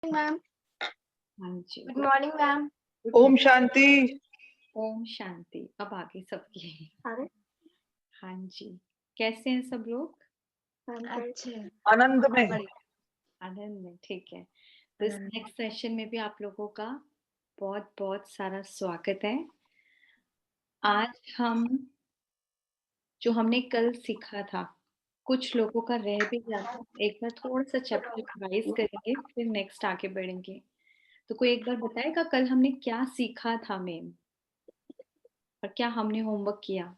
Ma'am. हाँ जी। Good morning ma'am. ओम शांति। ओम शांति। अब आगे सबकी। अरे हाँ जी, कैसे हैं सब लोग? अच्छे आनंद में। आनंद में, ठीक है। तो इस नेक्स्ट सेशन में भी आप लोगों का बहुत बहुत सारा स्वागत है। आज हम जो हमने कल सीखा था, कुछ लोगों का रह भी जाता, एक बार थोड़ा सा चैप्टर रिवाइज करेंगे, फिर नेक्स्ट आगे बढ़ेंगे। तो कोई एक बार बताएगा कल हमने क्या सीखा था मैम, और क्या हमने होमवर्क किया?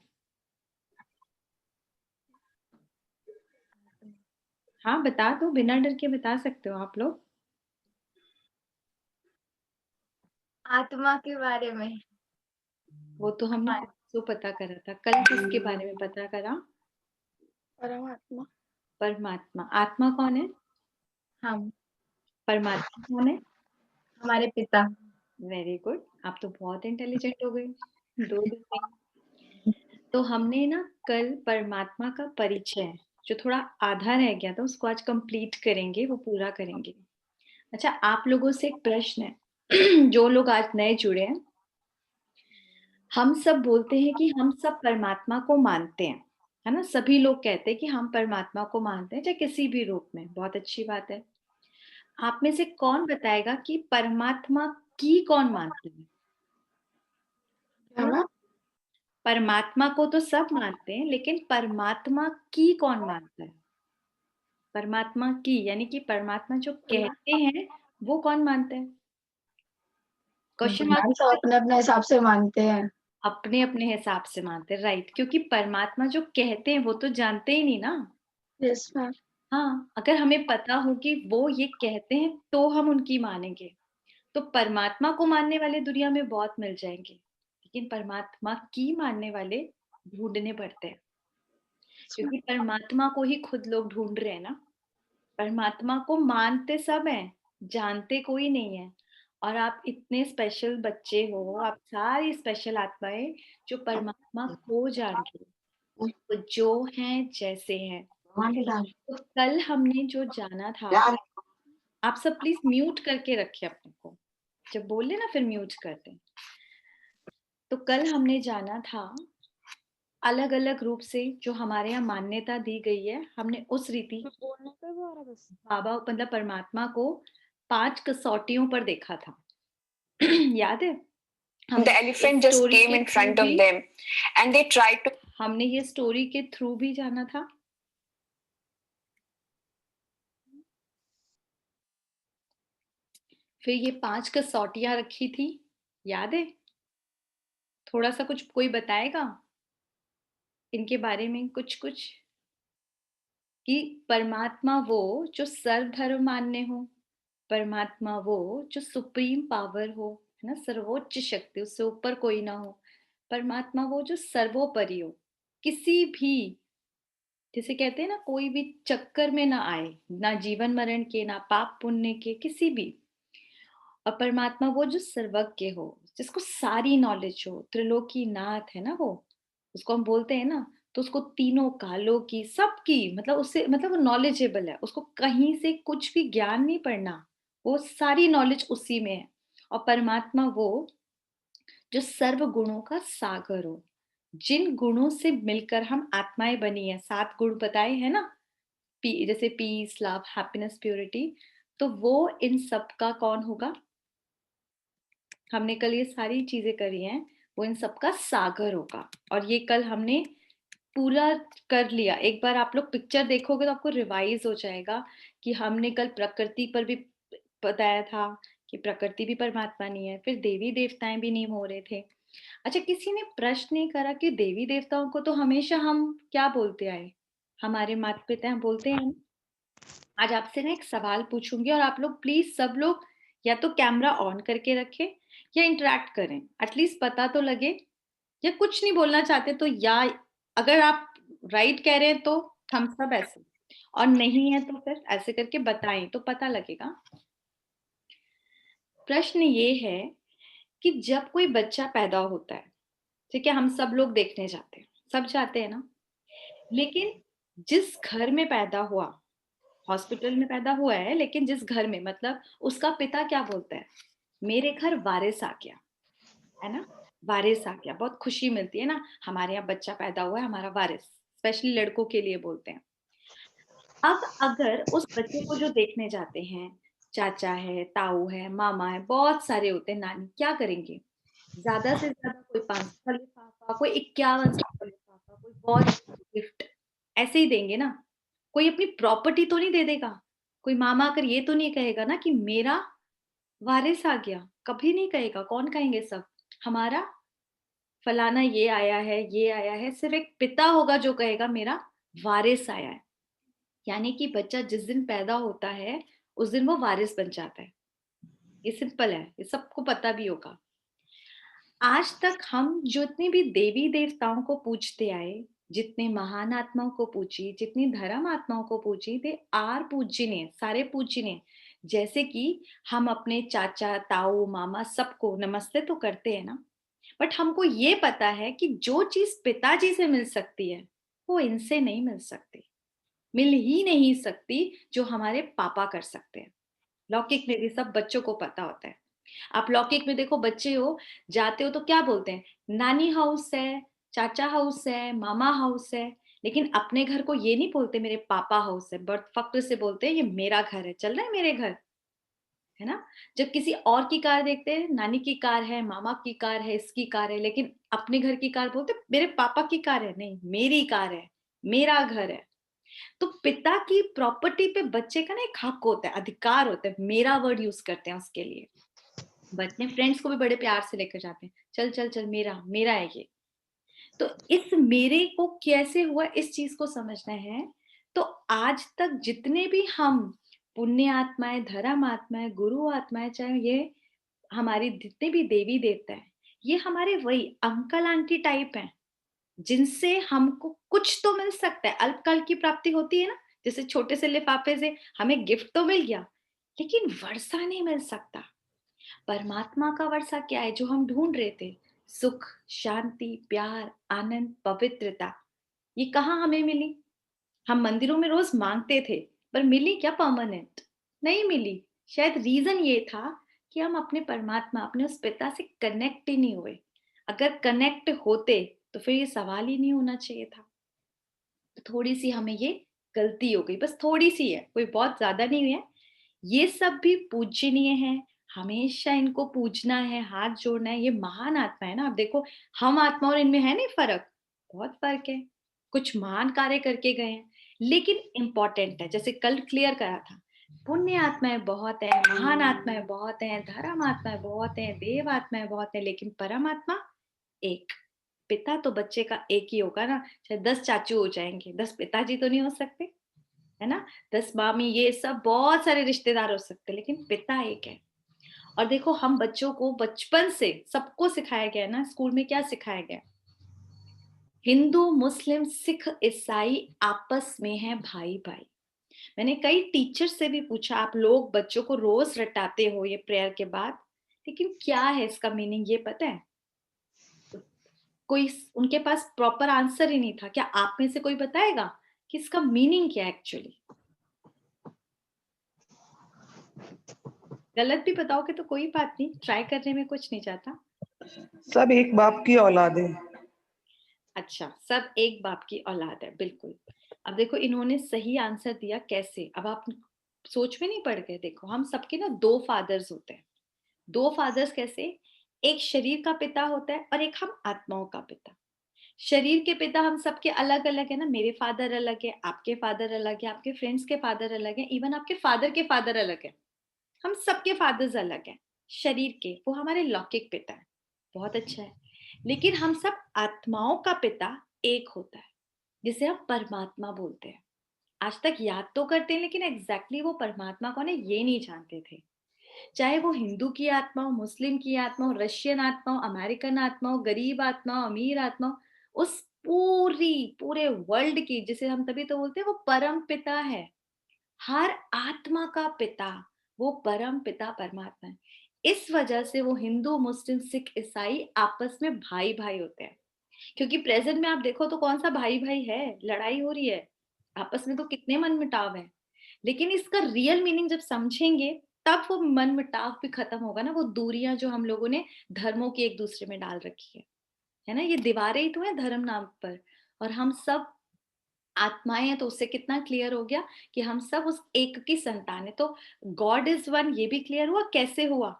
हाँ बता दो, बिना डर के बता सकते हो आप लोग। आत्मा के बारे में। वो तो हमने परसों पता करा था। कल किसके बारे में पता करा? परमात्मा। परमात्मा। आत्मा कौन है? हम। परमात्मा कौन है? हमारे पिता। वेरी गुड, आप तो बहुत इंटेलिजेंट हो गए। दो दिन में। तो हमने ना कल परमात्मा का परिचय जो थोड़ा आधा रह गया था उसको आज कंप्लीट करेंगे, वो पूरा करेंगे। अच्छा, आप लोगों से एक प्रश्न है जो लोग आज नए जुड़े हैं। हम सब बोलते हैं कि हम सब परमात्मा को मानते हैं, है ना? सभी लोग कहते हैं कि हम परमात्मा को मानते हैं, चाहे किसी भी रूप में। बहुत अच्छी बात है। आप में से कौन बताएगा कि परमात्मा की कौन मानते हैं? परमात्मा को तो सब मानते हैं, लेकिन परमात्मा की कौन मानता है? परमात्मा की यानी कि परमात्मा जो कहते हैं वो कौन मानते हैं? क्वेश्चन सब अपने अपने हिसाब से मानते हैं। अपने अपने हिसाब से मानते हैं, राइट? क्योंकि परमात्मा जो कहते हैं वो तो जानते ही नहीं ना। Yes ma'am. हाँ, अगर हमें पता हो कि वो ये कहते हैं तो हम उनकी मानेंगे। तो परमात्मा को मानने वाले दुनिया में बहुत मिल जाएंगे, लेकिन परमात्मा की मानने वाले ढूंढने पड़ते हैं, क्योंकि परमात्मा को ही खुद लोग ढूंढ रहे हैं ना। परमात्मा को मानते सब हैं, जानते कोई नहीं है। और आप इतने स्पेशल बच्चे हो, आप सारी स्पेशल आत्माएं जो परमात्मा को जान रही हो, वो जो हैं जैसे हैं। तो कल हमने जो जाना था, आप सब प्लीज म्यूट करके रखिए अपने को, जब बोले ना फिर म्यूट कर दें। तो कल हमने जाना था अलग अलग रूप से जो हमारे यहाँ मान्यता दी गई है, हमने उस रीति बाबा मतलब परमात्मा को 5 कसौटियों पर देखा था। याद है? The elephant just came in front of them and they tried to. हमने ये स्टोरी के थ्रू भी जाना था। फिर ये 5 कसौटियां रखी थी, याद है? थोड़ा सा कुछ कोई बताएगा इनके बारे में कुछ कुछ, कि परमात्मा वो जो सर्वधर्म मान्य हो, परमात्मा वो जो सुप्रीम पावर हो, है ना, सर्वोच्च शक्ति, उससे ऊपर कोई ना हो। परमात्मा वो जो सर्वोपरि हो, किसी भी, जैसे कहते हैं ना, कोई भी चक्कर में ना आए, ना जीवन मरण के, ना पाप पुण्य के, किसी भी। और परमात्मा वो जो सर्वज्ञ हो, जिसको सारी नॉलेज हो, त्रिलोकी नाथ है ना वो, उसको हम बोलते हैं ना। तो उसको तीनों कालों की, सबकी, मतलब उससे मतलब वो नॉलेजेबल है, उसको कहीं से कुछ भी ज्ञान नहीं पड़ना, वो सारी नॉलेज उसी में है। और परमात्मा वो जो सर्व गुणों का सागर हो, जिन गुणों से मिलकर हम आत्माएं बनी है। 7 गुण बताए हैं ना, जैसे पीस, लव, हैप्पीनेस, प्योरिटी। तो वो इन सब का कौन होगा? हमने कल ये सारी चीजें करी हैं, वो इन सब का सागर होगा। और ये कल हमने पूरा कर लिया। एक बार आप लोग पिक्चर देखोगे तो आपको रिवाइज हो जाएगा कि हमने कल प्रकृति पर भी बताया था कि प्रकृति भी परमात्मा नहीं है, फिर देवी देवताएं भी नहीं हो रहे थे। अच्छा, किसी ने प्रश्न नहीं करा कि देवी देवताओं को तो हमेशा हम क्या बोलते आए? हमारे माता पिता बोलते हैं। आज आपसे ना एक सवाल पूछूंगी और आप लोग प्लीज सब लोग या तो कैमरा ऑन करके रखें या इंटरेक्ट करें, एटलीस्ट पता तो लगे। या कुछ नहीं बोलना चाहते तो, या अगर आप राइट कह रहे हैं तो थम्स अप ऐसे, और नहीं है तो फिर ऐसे करके बताएं तो पता लगेगा। प्रश्न ये है कि जब कोई बच्चा पैदा होता है, ठीक है, हम सब लोग देखने जाते हैं, सब जाते हैं ना, लेकिन जिस घर में पैदा हुआ, हॉस्पिटल में पैदा हुआ है, लेकिन जिस घर में, मतलब उसका पिता क्या बोलता है, मेरे घर वारिस आ गया, है ना, वारिस आ गया, बहुत खुशी मिलती है ना, हमारे यहाँ बच्चा पैदा हुआ है, हमारा वारिस, स्पेशली लड़कों के लिए बोलते हैं। अब अगर उस बच्चे को जो देखने जाते हैं, चाचा है, ताऊ है, मामा है, बहुत सारे होते हैं, नानी, क्या करेंगे, ज्यादा से ज्यादा कोई 500 का लिफाफा, कोई 5100 का लिफाफा, कोई बहुत गिफ्ट ऐसे ही देंगे ना। कोई अपनी प्रॉपर्टी तो नहीं दे देगा। कोई मामा आकर ये तो नहीं कहेगा ना कि मेरा वारिस आ गया, कभी नहीं कहेगा। कौन कहेंगे, सब हमारा फलाना ये आया है, ये आया है। सिर्फ एक पिता होगा जो कहेगा मेरा वारिस आया है। यानी कि बच्चा जिस दिन पैदा होता है उस दिन वो वारिस बन जाता है। ये सिंपल है, ये सबको पता भी होगा। आज तक हम जितने भी देवी देवताओं को पूजते आए, जितने महान आत्माओं को पूजी, जितनी धर्म आत्माओं को पूजी, दे आर पूजनीय, सारे पूजनीय। जैसे कि हम अपने चाचा, ताऊ, मामा सबको नमस्ते तो करते हैं ना, बट हमको ये पता है कि जो चीज पिताजी से मिल सकती है वो इनसे नहीं मिल सकती, मिल ही नहीं सकती जो हमारे पापा कर सकते हैं। लौकिक में भी सब बच्चों को पता होता है। आप लौकिक में देखो, बच्चे हो, जाते हो तो क्या बोलते हैं, नानी हाउस है, चाचा हाउस है, मामा हाउस है। लेकिन अपने घर को ये नहीं बोलते मेरे पापा हाउस है, बट फक्र से बोलते हैं ये मेरा घर है, चल रहा है मेरे घर, है ना। जब किसी और की कार देखते हैं, नानी की कार है, मामा की कार है, इसकी कार है, लेकिन अपने घर की कार बोलते मेरे पापा की कार है, नहीं मेरी कार है, मेरा घर है। तो पिता की प्रॉपर्टी पे बच्चे का ना एक हक होता है, अधिकार होता है, मेरा वर्ड यूज करते हैं उसके लिए। बच्चे फ्रेंड्स को भी बड़े प्यार से लेकर जाते हैं, चल चल चल, मेरा मेरा है ये। तो इस मेरे को कैसे हुआ, इस चीज को समझना है। तो आज तक जितने भी हम पुण्य आत्माएं, धर्म आत्माएं, गुरु आत्माएं, चाहे ये हमारी जितने भी देवी देवता है, ये हमारे वही अंकल आंटी टाइप हैं, जिनसे हमको कुछ तो मिल सकता है। अल्पकाल की प्राप्ति होती है ना, जैसे छोटे से लिफाफे से हमें गिफ्ट तो मिल गया, लेकिन वर्षा नहीं मिल सकता। परमात्मा का वर्षा क्या है जो हम ढूंढ रहे थे, सुख, शांति, प्यार, आनंद, पवित्रता, ये कहाँ हमें मिली। हम मंदिरों में रोज मांगते थे, पर मिली क्या परमानेंट, नहीं मिली। शायद रीजन ये था कि हम अपने परमात्मा, अपने उस पिता से कनेक्ट ही नहीं हुए। अगर कनेक्ट होते तो फिर ये सवाल ही नहीं होना चाहिए था। तो थोड़ी सी हमें ये गलती हो गई, बस थोड़ी सी है, कोई बहुत ज्यादा नहीं है। ये सब भी पूजनीय है, हमेशा इनको पूजना है, हाथ जोड़ना है। ये महान आत्मा है ना। अब देखो, हम आत्मा और इनमें है नहीं फर्क, बहुत फर्क है। कुछ महान कार्य करके गए हैं, लेकिन इंपॉर्टेंट है, जैसे कल क्लियर करा था, पुण्य आत्माएं बहुत है, महान आत्माएं बहुत है, धर्म आत्माएं बहुत है, देव आत्माएं बहुत है, लेकिन परमात्मा एक। पिता तो बच्चे का एक ही होगा ना, चाहे 10 चाचू हो जाएंगे, 10 पिताजी तो नहीं हो सकते, है ना। 10 मामी, ये सब बहुत सारे रिश्तेदार हो सकते, लेकिन पिता एक है। और देखो, हम बच्चों को बचपन से सबको सिखाया गया है ना, स्कूल में क्या सिखाया गया, हिंदू, मुस्लिम, सिख, ईसाई आपस में है भाई भाई। मैंने कई टीचर से भी पूछा, आप लोग बच्चों को रोज रटाते हो ये प्रेयर के बाद, लेकिन क्या है इसका मीनिंग, ये पता है। कोई उनके पास प्रॉपर आंसर ही नहीं था। क्या आप में से कोई बताएगा कि इसका मीनिंग क्या है एक्चुअली। गलत भी बताओगे तो कोई बात नहीं, ट्राई करने में कुछ नहीं जाता। सब एक बाप की औलाद है। अच्छा, सब एक बाप की औलाद है, बिल्कुल। अब देखो, इन्होंने सही आंसर दिया कैसे, अब आप सोच में नहीं पड़ गए। देखो, हम सबके ना 2 फादर्स होते हैं। 2 फादर्स कैसे, एक शरीर का पिता होता है और एक हम आत्माओं का पिता। शरीर के पिता हम सबके अलग अलग है ना, मेरे फादर अलग है, आपके फादर अलग है, आपके फ्रेंड्स के फादर अलग है, इवन आपके फादर के फादर अलग है। हम सबके फादर्स अलग हैं। शरीर के वो हमारे लौकिक पिता है, बहुत अच्छा है। लेकिन हम सब आत्माओं का पिता एक होता है, जिसे हम परमात्मा बोलते हैं। आज तक याद तो करते हैं, लेकिन एग्जैक्टली वो परमात्मा कौन है ये नहीं जानते थे। चाहे वो हिंदू की आत्मा हो, मुस्लिम की आत्मा हो, रशियन आत्मा हो, अमेरिकन आत्मा हो, गरीब आत्मा हो, अमीर आत्मा हो, उस पूरे वर्ल्ड की, जिसे हम तभी तो बोलते हैं वो परम पिता है। हर आत्मा का पिता वो परम पिता परमात्मा है। इस वजह से वो हिंदू, मुस्लिम, सिख, ईसाई आपस में भाई भाई होते हैं। क्योंकि प्रेजेंट में आप देखो तो कौन सा भाई भाई है, लड़ाई हो रही है आपस में, तो कितने मनमुटाव है। लेकिन इसका रियल मीनिंग जब समझेंगे तब वो मन मुटाव भी खत्म होगा ना, वो दूरियां जो हम लोगों ने धर्मों की एक दूसरे में डाल रखी है ना, ये दीवारें ही तो है धर्म नाम पर, और हम सब आत्माएं हैं, तो उससे कितना क्लियर हो गया कि हम सब उस एक की संतान है। तो गॉड इज वन, ये भी क्लियर हुआ। कैसे हुआ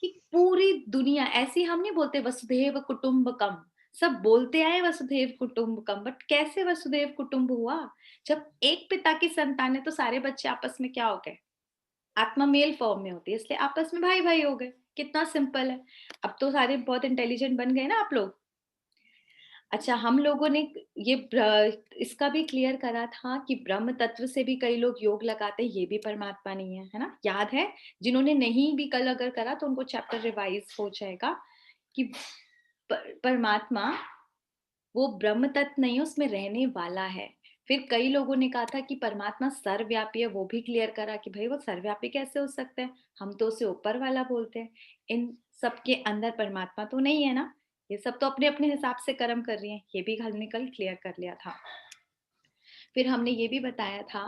कि पूरी दुनिया ऐसी, हम नहीं बोलते वसुधैव कुटुंबकम, सब बोलते आए वसुधैव कुटुंबकम, बट कैसे वसुधैव कुटुंब हुआ? जब एक पिता की संतान है तो सारे बच्चे आपस में क्या हो गए? आत्मा मेल फॉर्म में होती है, इसलिए आपस में भाई भाई हो गए। कितना सिंपल है। अब तो सारे बहुत इंटेलिजेंट बन गए ना आप लोग। अच्छा, हम लोगों ने ये इसका भी क्लियर करा था कि ब्रह्म तत्व से भी कई लोग योग लगाते हैं, ये भी परमात्मा नहीं है ना? याद है? जिन्होंने नहीं भी कल अगर करा तो उनको चैप्टर रिवाइज हो जाएगा कि परमात्मा वो ब्रह्म तत्व नहीं, उसमें रहने वाला है। फिर कई लोगों ने कहा था कि परमात्मा सर्वव्यापी है, वो भी क्लियर करा कि भाई वो सर्वव्यापी कैसे हो सकता है, हम तो उसे ऊपर वाला बोलते हैं। इन सबके अंदर परमात्मा तो नहीं है ना, ये सब तो अपने अपने हिसाब से कर्म कर रही हैं, ये भी हमने कल क्लियर कर लिया था। फिर हमने ये भी बताया था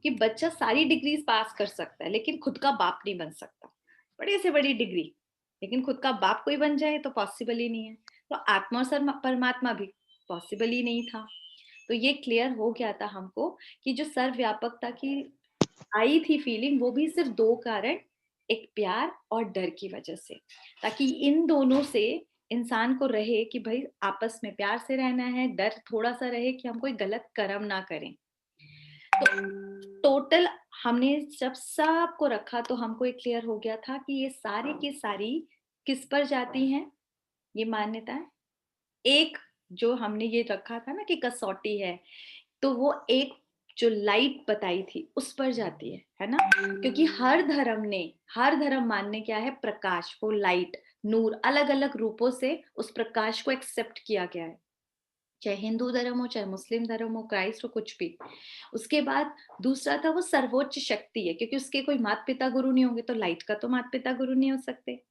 कि बच्चा सारी डिग्रीज पास कर सकता है लेकिन खुद का बाप नहीं बन सकता। बड़े से बड़ी डिग्री, लेकिन खुद का बाप कोई बन जाए तो पॉसिबल ही नहीं है। तो आत्मा और परमात्मा भी पॉसिबल ही नहीं था। तो ये क्लियर हो गया था हमको कि जो सर्वव्यापकता की आई थी फीलिंग, वो भी सिर्फ दो कारण, एक प्यार और डर की वजह से, ताकि इन दोनों से इंसान को रहे कि भाई आपस में प्यार से रहना है, डर थोड़ा सा रहे कि हम कोई गलत कर्म ना करें। तो टोटल हमने जब सबको रखा तो हमको एक क्लियर हो गया था कि ये सारी की सारी किस पर जाती हैं, ये मान्यताएं। एक जो हमने ये रखा था ना कि कसौटी है, तो वो एक जो लाइट बताई थी उस पर जाती है ना? क्योंकि हर धर्म मानने क्या है? प्रकाश, वो लाइट, नूर, अलग अलग रूपों से उस प्रकाश को एक्सेप्ट किया गया है, चाहे हिंदू धर्म हो, चाहे मुस्लिम धर्म हो, क्राइस्ट हो, कुछ भी। उसके बाद दूसरा था वो सर्वोच्च शक्ति है, क्योंकि उसके कोई माता पिता गुरु नहीं होंगे, तो लाइट का तो माता पिता गुरु नहीं हो सकते।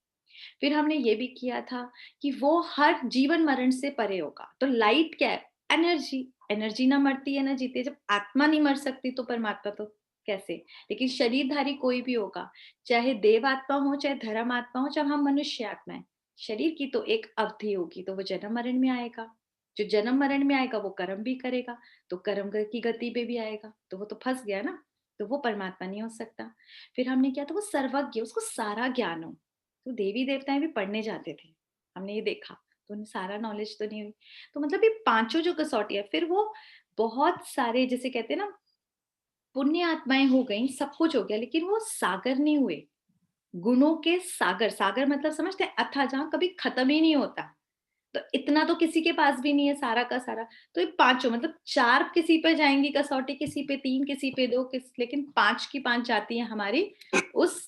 फिर हमने ये भी किया था कि वो हर जीवन मरण से परे होगा। तो लाइट क्या है? एनर्जी। एनर्जी ना मरती है ना जीती है। जब आत्मा नहीं मर सकती तो परमात्मा तो कैसे? लेकिन शरीरधारी कोई भी होगा, चाहे देव आत्मा हो, चाहे धर्म आत्मा हो, चाहे हम मनुष्य आत्मा है, शरीर की तो एक अवधि होगी, तो वो जन्म मरण में आएगा। जो जन्म मरण में आएगा वो कर्म भी करेगा, तो कर्म की गति पे भी आएगा, तो वो तो फंस गया ना, तो वो परमात्मा नहीं हो सकता। फिर हमने किया था वो सर्वज्ञ, उसको सारा ज्ञान हो। तो देवी देवताएं भी पढ़ने जाते थे, हमने ये देखा, तो उन्हें सारा नॉलेज तो नहीं हुई। तो मतलब ये पांचों जो कसौटी है, फिर वो बहुत सारे जैसे कहते हैं ना पुण्य आत्माएं हो गई, सब कुछ हो गया, लेकिन वो सागर नहीं हुए, गुणों के सागर। सागर मतलब समझते हैं? अथाह, जहां कभी खत्म ही नहीं होता। तो इतना तो किसी के पास भी नहीं है सारा का सारा। तो ये पांचों मतलब चार किसी पे जाएंगी कसौटी, किसी पे तीन, किसी पे दो, लेकिन पांच की पांच जाती है हमारी उस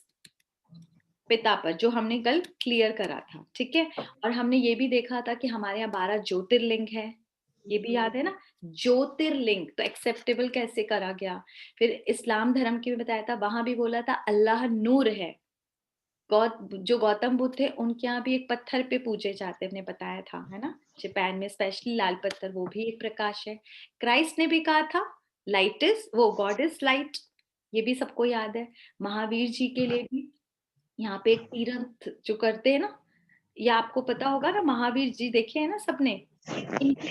पिता पर, जो हमने कल क्लियर करा था। ठीक है। और हमने ये भी देखा था कि हमारे यहाँ 12 ज्योतिर्लिंग है, ये भी याद है ना? ज्योतिर्लिंग तो एक्सेप्टेबल कैसे करा गया। फिर इस्लाम धर्म की भी बताया था, वहां भी बोला था अल्लाह नूर है। जो गौतम बुद्ध थे उनके यहाँ भी एक पत्थर पे पूजे जाते, हमने बताया था, है ना? जापान में स्पेशली लाल पत्थर, वो भी एक प्रकाश है। क्राइस्ट ने भी कहा था लाइट इज, वो गॉड इज लाइट, ये भी सबको याद है। महावीर जी के लिए भी यहाँ पे एक तीर्थ जो करते हैं ना, ये आपको पता होगा ना, महावीर जी देखे है ना सबने, इनकी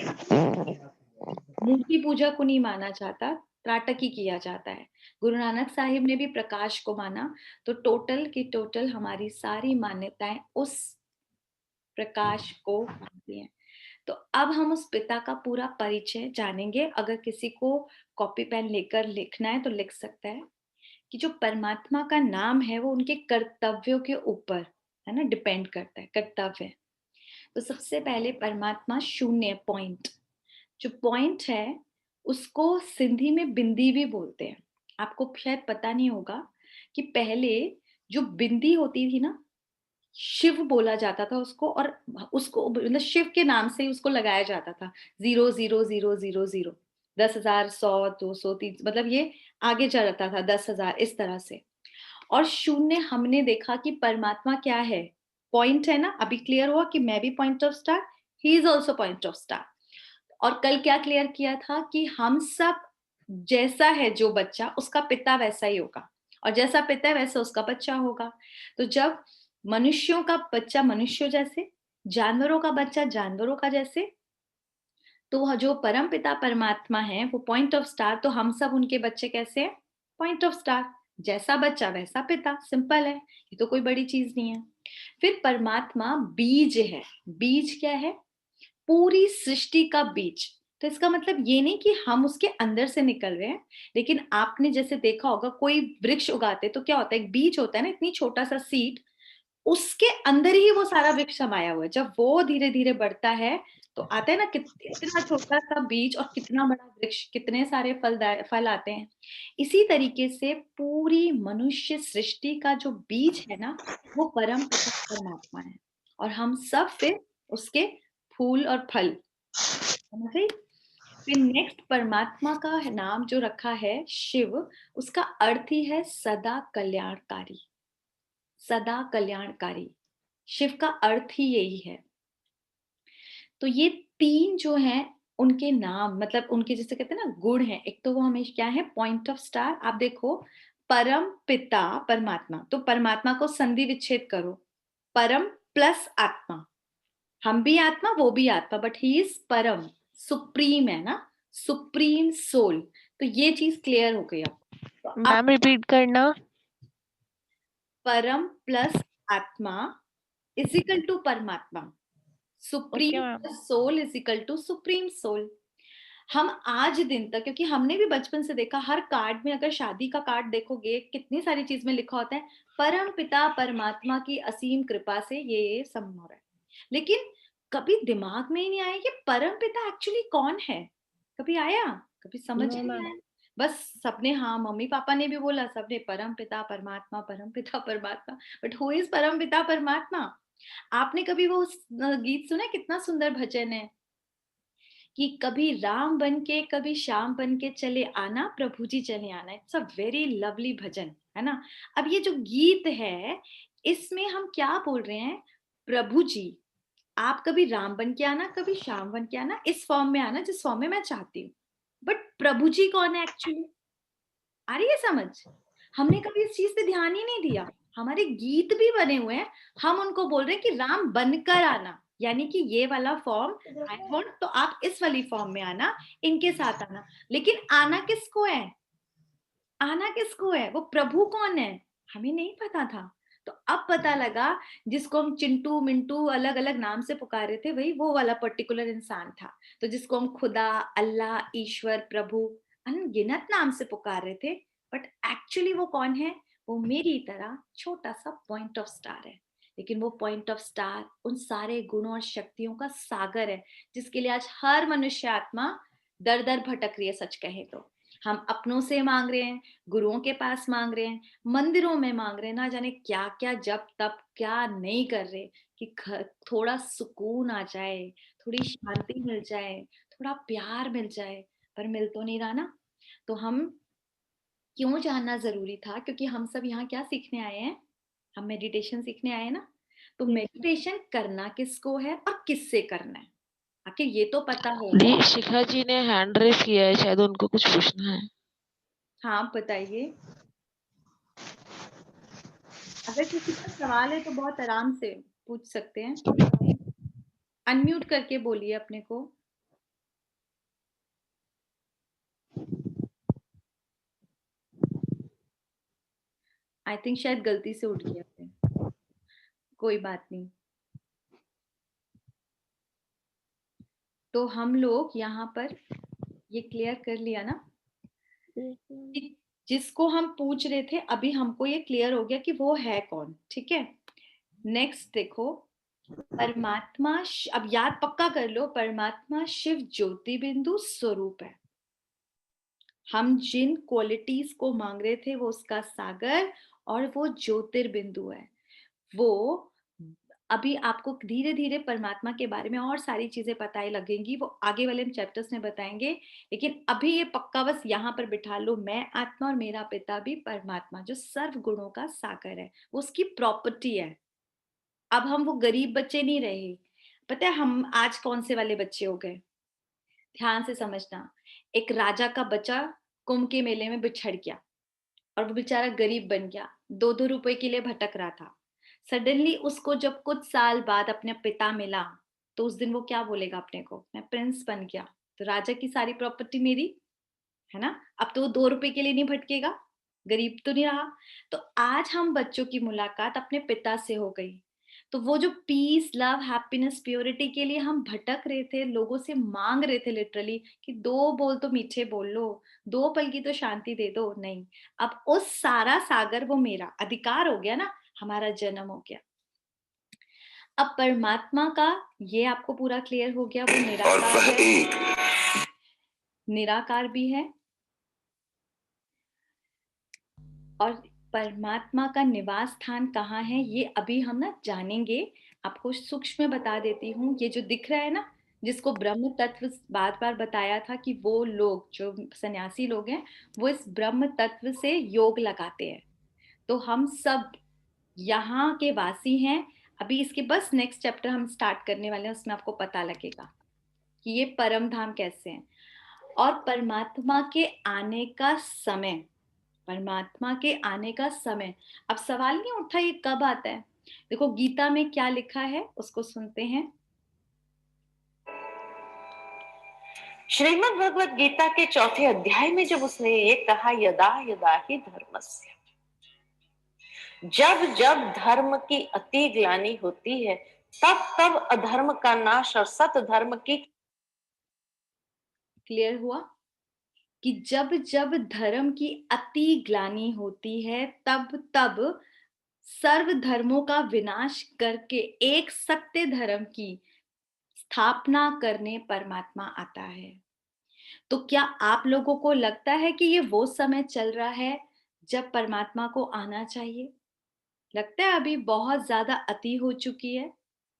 मूर्ति पूजा को नहीं माना जाता, त्राटक ही किया जाता है। गुरु नानक साहिब ने भी प्रकाश को माना। तो टोटल की टोटल हमारी सारी मान्यताएं उस प्रकाश को मानती हैं। तो अब हम उस पिता का पूरा परिचय जानेंगे। अगर किसी को कॉपी पेन लेकर लिखना है तो लिख सकता है कि जो परमात्मा का नाम है वो उनके कर्तव्यों के ऊपर, है ना, डिपेंड करता है, कर्तव्य। तो सबसे पहले परमात्मा शून्य, पॉइंट। जो पॉइंट है उसको सिंधी में बिंदी भी बोलते हैं। आपको शायद पता नहीं होगा कि पहले जो बिंदी होती थी ना, शिव बोला जाता था उसको, और उसको मतलब शिव के नाम से ही उसको लगाया जाता था। 00000, 10,000, 100, 200, 300, मतलब ये आगे चलता था 10,000 इस तरह से। और शून्य हमने देखा कि परमात्मा क्या है? पॉइंट है ना। अभी क्लियर हुआ कि मैं भी point of star, he is also point of star. और कल क्या क्लियर किया था कि हम सब जैसा है जो बच्चा उसका पिता वैसा ही होगा, और जैसा पिता है वैसा उसका बच्चा होगा। तो जब मनुष्यों का बच्चा मनुष्यों जैसे, जानवरों का बच्चा जानवरों का जैसे, तो वह जो परम पिता परमात्मा है वो पॉइंट ऑफ स्टार, तो हम सब उनके बच्चे कैसे हैं? Point of star. जैसा बच्चा वैसा पिता, सिंपल है, ये तो कोई बड़ी चीज नहीं है। फिर परमात्मा बीज है। बीज क्या है? पूरी सृष्टि का बीज। तो इसका मतलब ये नहीं कि हम उसके अंदर से निकल रहे हैं, लेकिन आपने जैसे देखा होगा कोई वृक्ष उगाते तो क्या होता है, एक बीज होता है ना, इतनी छोटा सा सीड, उसके अंदर ही वो सारा वृक्ष समाया हुआ है। जब वो धीरे धीरे बढ़ता है तो आता है ना, कितना छोटा सा बीज और कितना बड़ा वृक्ष, कितने सारे फल आते हैं। इसी तरीके से पूरी मनुष्य सृष्टि का जो बीज है ना, वो परम पिता परमात्मा है, और हम सब फिर उसके फूल और फल, समझ गई? फिर नेक्स्ट परमात्मा का नाम जो रखा है शिव, उसका अर्थ ही है सदा कल्याणकारी। सदा कल्याणकारी, शिव का अर्थ ही यही है। तो ये तीन जो हैं उनके नाम, मतलब उनके जैसे कहते हैं ना गुण हैं, एक तो वो हमेशा क्या है, पॉइंट ऑफ स्टार। आप देखो परम पिता परमात्मा, तो परमात्मा को संधि विच्छेद करो, परम प्लस आत्मा, हम भी आत्मा वो भी आत्मा, बट ही इज परम, सुप्रीम है ना, सुप्रीम सोल। तो ये चीज क्लियर हो गई अब। तो अब मैम रिपीट करना। परम प्लस आत्मा इज इक्वल टू परमात्मा, supreme ma'am. Plus soul is equal to supreme soul. हम आज दिन तक, क्योंकि हमने भी बचपन से देखा, हर कार्ड में, अगर शादी का कार्ड देखोगे, कितनी सारी चीज में लिखा होता है परम पिता परमात्मा की असीम कृपा से ये संभव है, लेकिन कभी दिमाग में ही नहीं आया कि परम पिता एक्चुअली कौन है। कभी आया? कभी समझ ही नहीं आया। बस सबने, हाँ मम्मी पापा ने भी बोला, सबने परम पिता परमात्मा, परम पिता परमात्मा, बट हु इज परम पिता परमात्मा? आपने कभी वो गीत सुना है? कितना सुंदर भजन है कि कभी राम बन के कभी श्याम बन के चले आना, प्रभु जी चले आना। इट्स अ वेरी लवली भजन, है ना? अब ये जो गीत है, इसमें हम क्या बोल रहे हैं? प्रभु जी, आप कभी राम बन के आना, कभी श्याम बन के आना, इस फॉर्म में आना जिस फॉर्म में मैं चाहती हूँ। बट प्रभु जी कौन है एक्चुअली? आ रही है समझ? हमने कभी इस चीज पे ध्यान ही नहीं दिया। हमारे गीत भी बने हुए हैं, हम उनको बोल रहे हैं कि राम बनकर आना, यानी कि ये वाला फॉर्म आई वांट, तो आप इस वाली फॉर्म में आना, इनके साथ आना। लेकिन आना किसको है? आना किसको है? वो प्रभु कौन है? हमें नहीं पता था। तो अब पता लगा, जिसको हम चिंटू मिंटू अलग अलग नाम से पुकारे थे, वही वो वाला पर्टिकुलर इंसान था। तो जिसको हम खुदा, अल्लाह, ईश्वर, प्रभु अनगिनत नाम से पुकार रहे थे, बट एक्चुअली वो कौन है? वो मेरी तरह छोटा सा पॉइंट ऑफ स्टार है। लेकिन वो पॉइंट ऑफ स्टार उन सारे गुणों और शक्तियों का सागर है, जिसके लिए आज हर मनुष्य आत्मा दर दर भटक रही है। सच कहे तो हम अपनों से मांग रहे हैं, गुरुओं के पास मांग रहे हैं, मंदिरों में मांग रहे हैं, ना जाने क्या क्या जब तब क्या नहीं कर रहे, कि थोड़ा सुकून आ जाए, थोड़ी शांति मिल जाए, थोड़ा प्यार मिल जाए, पर मिल तो नहीं रहा ना। तो हम क्यों जानना जरूरी था? क्योंकि हम सब यहाँ क्या सीखने आए हैं? हम मेडिटेशन सीखने आए हैं ना। तो मेडिटेशन करना किसको है और किससे करना है, आखिर ये तो पता हो। दी शिखा जी ने हैंड रेस किया है, शायद उनको कुछ पूछना है। हाँ बताइए, अगर किसी का सवाल है तो बहुत आराम से पूछ सकते हैं। अनम्यूट करके बोलिए अपने को। आई थिंक शायद गलती से उठ गया थे, कोई बात नहीं। तो हम लोग यहाँ पर ये क्लियर कर लिया ना कि जिसको हम पूछ रहे थे, अभी हमको ये क्लियर हो गया कि वो है कौन। ठीक है, नेक्स्ट देखो, परमात्मा अब याद पक्का कर लो, परमात्मा शिव ज्योति बिंदु स्वरूप है। हम जिन क्वालिटीज को मांग रहे थे वो उसका सागर और वो ज्योतिर्बिंदु है। वो अभी आपको धीरे धीरे परमात्मा के बारे में और सारी चीजें पता ही लगेंगी, वो आगे वाले चैप्टर्स में बताएंगे। लेकिन अभी ये पक्का बस यहाँ पर बिठा लो, मैं आत्मा और मेरा पिता भी परमात्मा, जो सर्व गुणों का सागर है, वो उसकी प्रॉपर्टी है। अब हम वो गरीब बच्चे नहीं रहे। पता है हम आज कौन से वाले बच्चे हो गए? ध्यान से समझना, एक राजा का बच्चा कुंभ के मेले में बिछड़ गया और वो बेचारा गरीब बन गया, 2-2 रुपए के लिए भटक रहा था। सडनली उसको जब कुछ साल बाद अपने पिता मिला, तो उस दिन वो क्या बोलेगा अपने को, मैं प्रिंस बन गया, तो राजा की सारी प्रॉपर्टी मेरी, है ना? अब तो वो 2 रुपए के लिए नहीं भटकेगा, गरीब तो नहीं रहा। तो आज हम बच्चों की मुलाकात अपने पिता से हो गई, तो वो जो पीस, लव, हैप्पीनेस, प्योरिटी के लिए हम भटक रहे थे, लोगों से मांग रहे थे लिटरली कि 2 बोल तो मीठे बोल लो, 2 पल की तो शांति दे दो, नहीं, अब उस सारा सागर वो मेरा अधिकार हो गया ना, हमारा जन्म हो गया। अब परमात्मा का ये आपको पूरा क्लियर हो गया, वो निराकार है, निराकार भी है, और परमात्मा का निवास स्थान कहाँ है ये अभी हम ना जानेंगे। आपको सूक्ष्म में बता देती हूँ, ये जो दिख रहा है ना, जिसको ब्रह्म तत्व बार बार बताया था कि वो लोग जो सन्यासी लोग हैं वो इस ब्रह्म तत्व से योग लगाते हैं, तो हम सब यहाँ के वासी हैं। अभी इसके बस नेक्स्ट चैप्टर हम स्टार्ट करने वाले हैं, उसमें आपको पता लगेगा कि ये परम धाम कैसे हैं। और परमात्मा के आने का समय, परमात्मा के आने का समय, अब सवाल नहीं उठा ये कब आता है। देखो गीता में क्या लिखा है, उसको सुनते हैं। श्रीमद् भगवत गीता के 4थे अध्याय में जब उसने ये कहा, यदा यदा ही धर्मस्य, जब जब धर्म की अति ग्लानि होती है तब तब अधर्म का नाश और सत धर्म की। क्लियर हुआ कि जब जब धर्म की अति ग्लानि होती है तब तब सर्व धर्मों का विनाश करके एक सत्य धर्म की स्थापना करने परमात्मा आता है। तो क्या आप लोगों को लगता है कि ये वो समय चल रहा है जब परमात्मा को आना चाहिए? लगता है अभी बहुत ज्यादा अति हो चुकी है?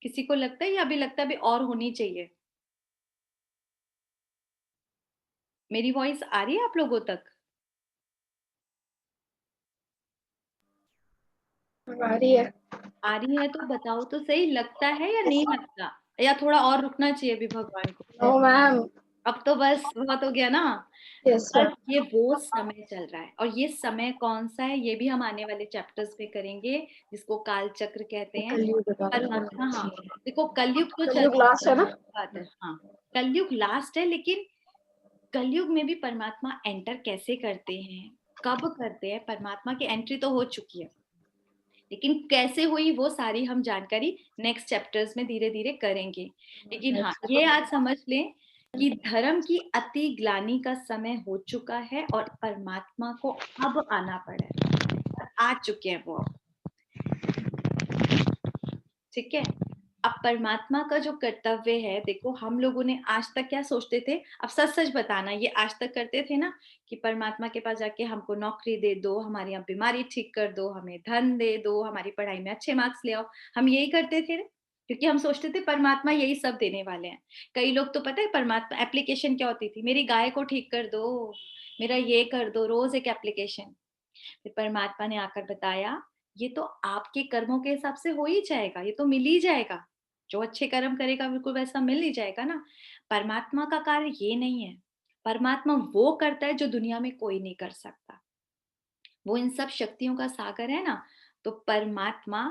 किसी को लगता है या अभी लगता है अभी और होनी चाहिए? मेरी वॉइस आ रही है आप लोगों तक? आ रही है। आ रही है तो बताओ तो सही, लगता है या नहीं लगता, या थोड़ा और रुकना चाहिए अभी भगवान को? No ma'am. अब तो बस बहुत हो गया ना। यस बस मैम। ये वो समय चल रहा है, और ये समय कौन सा है ये भी हम आने वाले चैप्टर्स में करेंगे, जिसको काल चक्र कहते हैं। कलयुग बता रहे परमात्मा, हाँ हैं। देखो कलयुग तो चल कलयुग लास्ट है ना? बात है, हाँ कलयुग लास्ट है, लेकिन कलयुग में भी परमात्मा एंटर कैसे करते हैं, कब करते हैं, परमात्मा की एंट्री तो हो चुकी है, लेकिन कैसे हुई वो सारी हम जानकारी नेक्स्ट चैप्टर्स में धीरे धीरे करेंगे। लेकिन हाँ ये आज समझ लें कि धर्म की अति ग्लानि का समय हो चुका है और परमात्मा को अब आना पड़ा है, और आ चुके हैं वो अब। ठीक है, अब परमात्मा का जो कर्तव्य है, देखो हम लोगों ने आज तक क्या सोचते थे, अब सच सच बताना, ये आज तक करते थे ना कि परमात्मा के पास जाके हमको नौकरी दे दो, हमारी यहाँ बीमारी ठीक कर दो, हमें धन दे दो, हमारी पढ़ाई में अच्छे मार्क्स ले आओ, हम यही करते थे ना, क्योंकि हम सोचते थे परमात्मा यही सब देने वाले हैं। कई लोग तो पता है परमात्मा एप्लीकेशन क्या होती थी, मेरी गाय को ठीक कर दो, मेरा ये कर दो, रोज एक एप्लीकेशन। फिर परमात्मा ने आकर बताया ये तो आपके कर्मों के हिसाब से हो ही जाएगा, ये तो मिल ही जाएगा, जो अच्छे कर्म करेगा बिल्कुल वैसा मिल ही जाएगा ना। परमात्मा का कार्य ये नहीं है, परमात्मा वो करता है जो दुनिया में कोई नहीं कर सकता, वो इन सब शक्तियों का सागर है ना। तो परमात्मा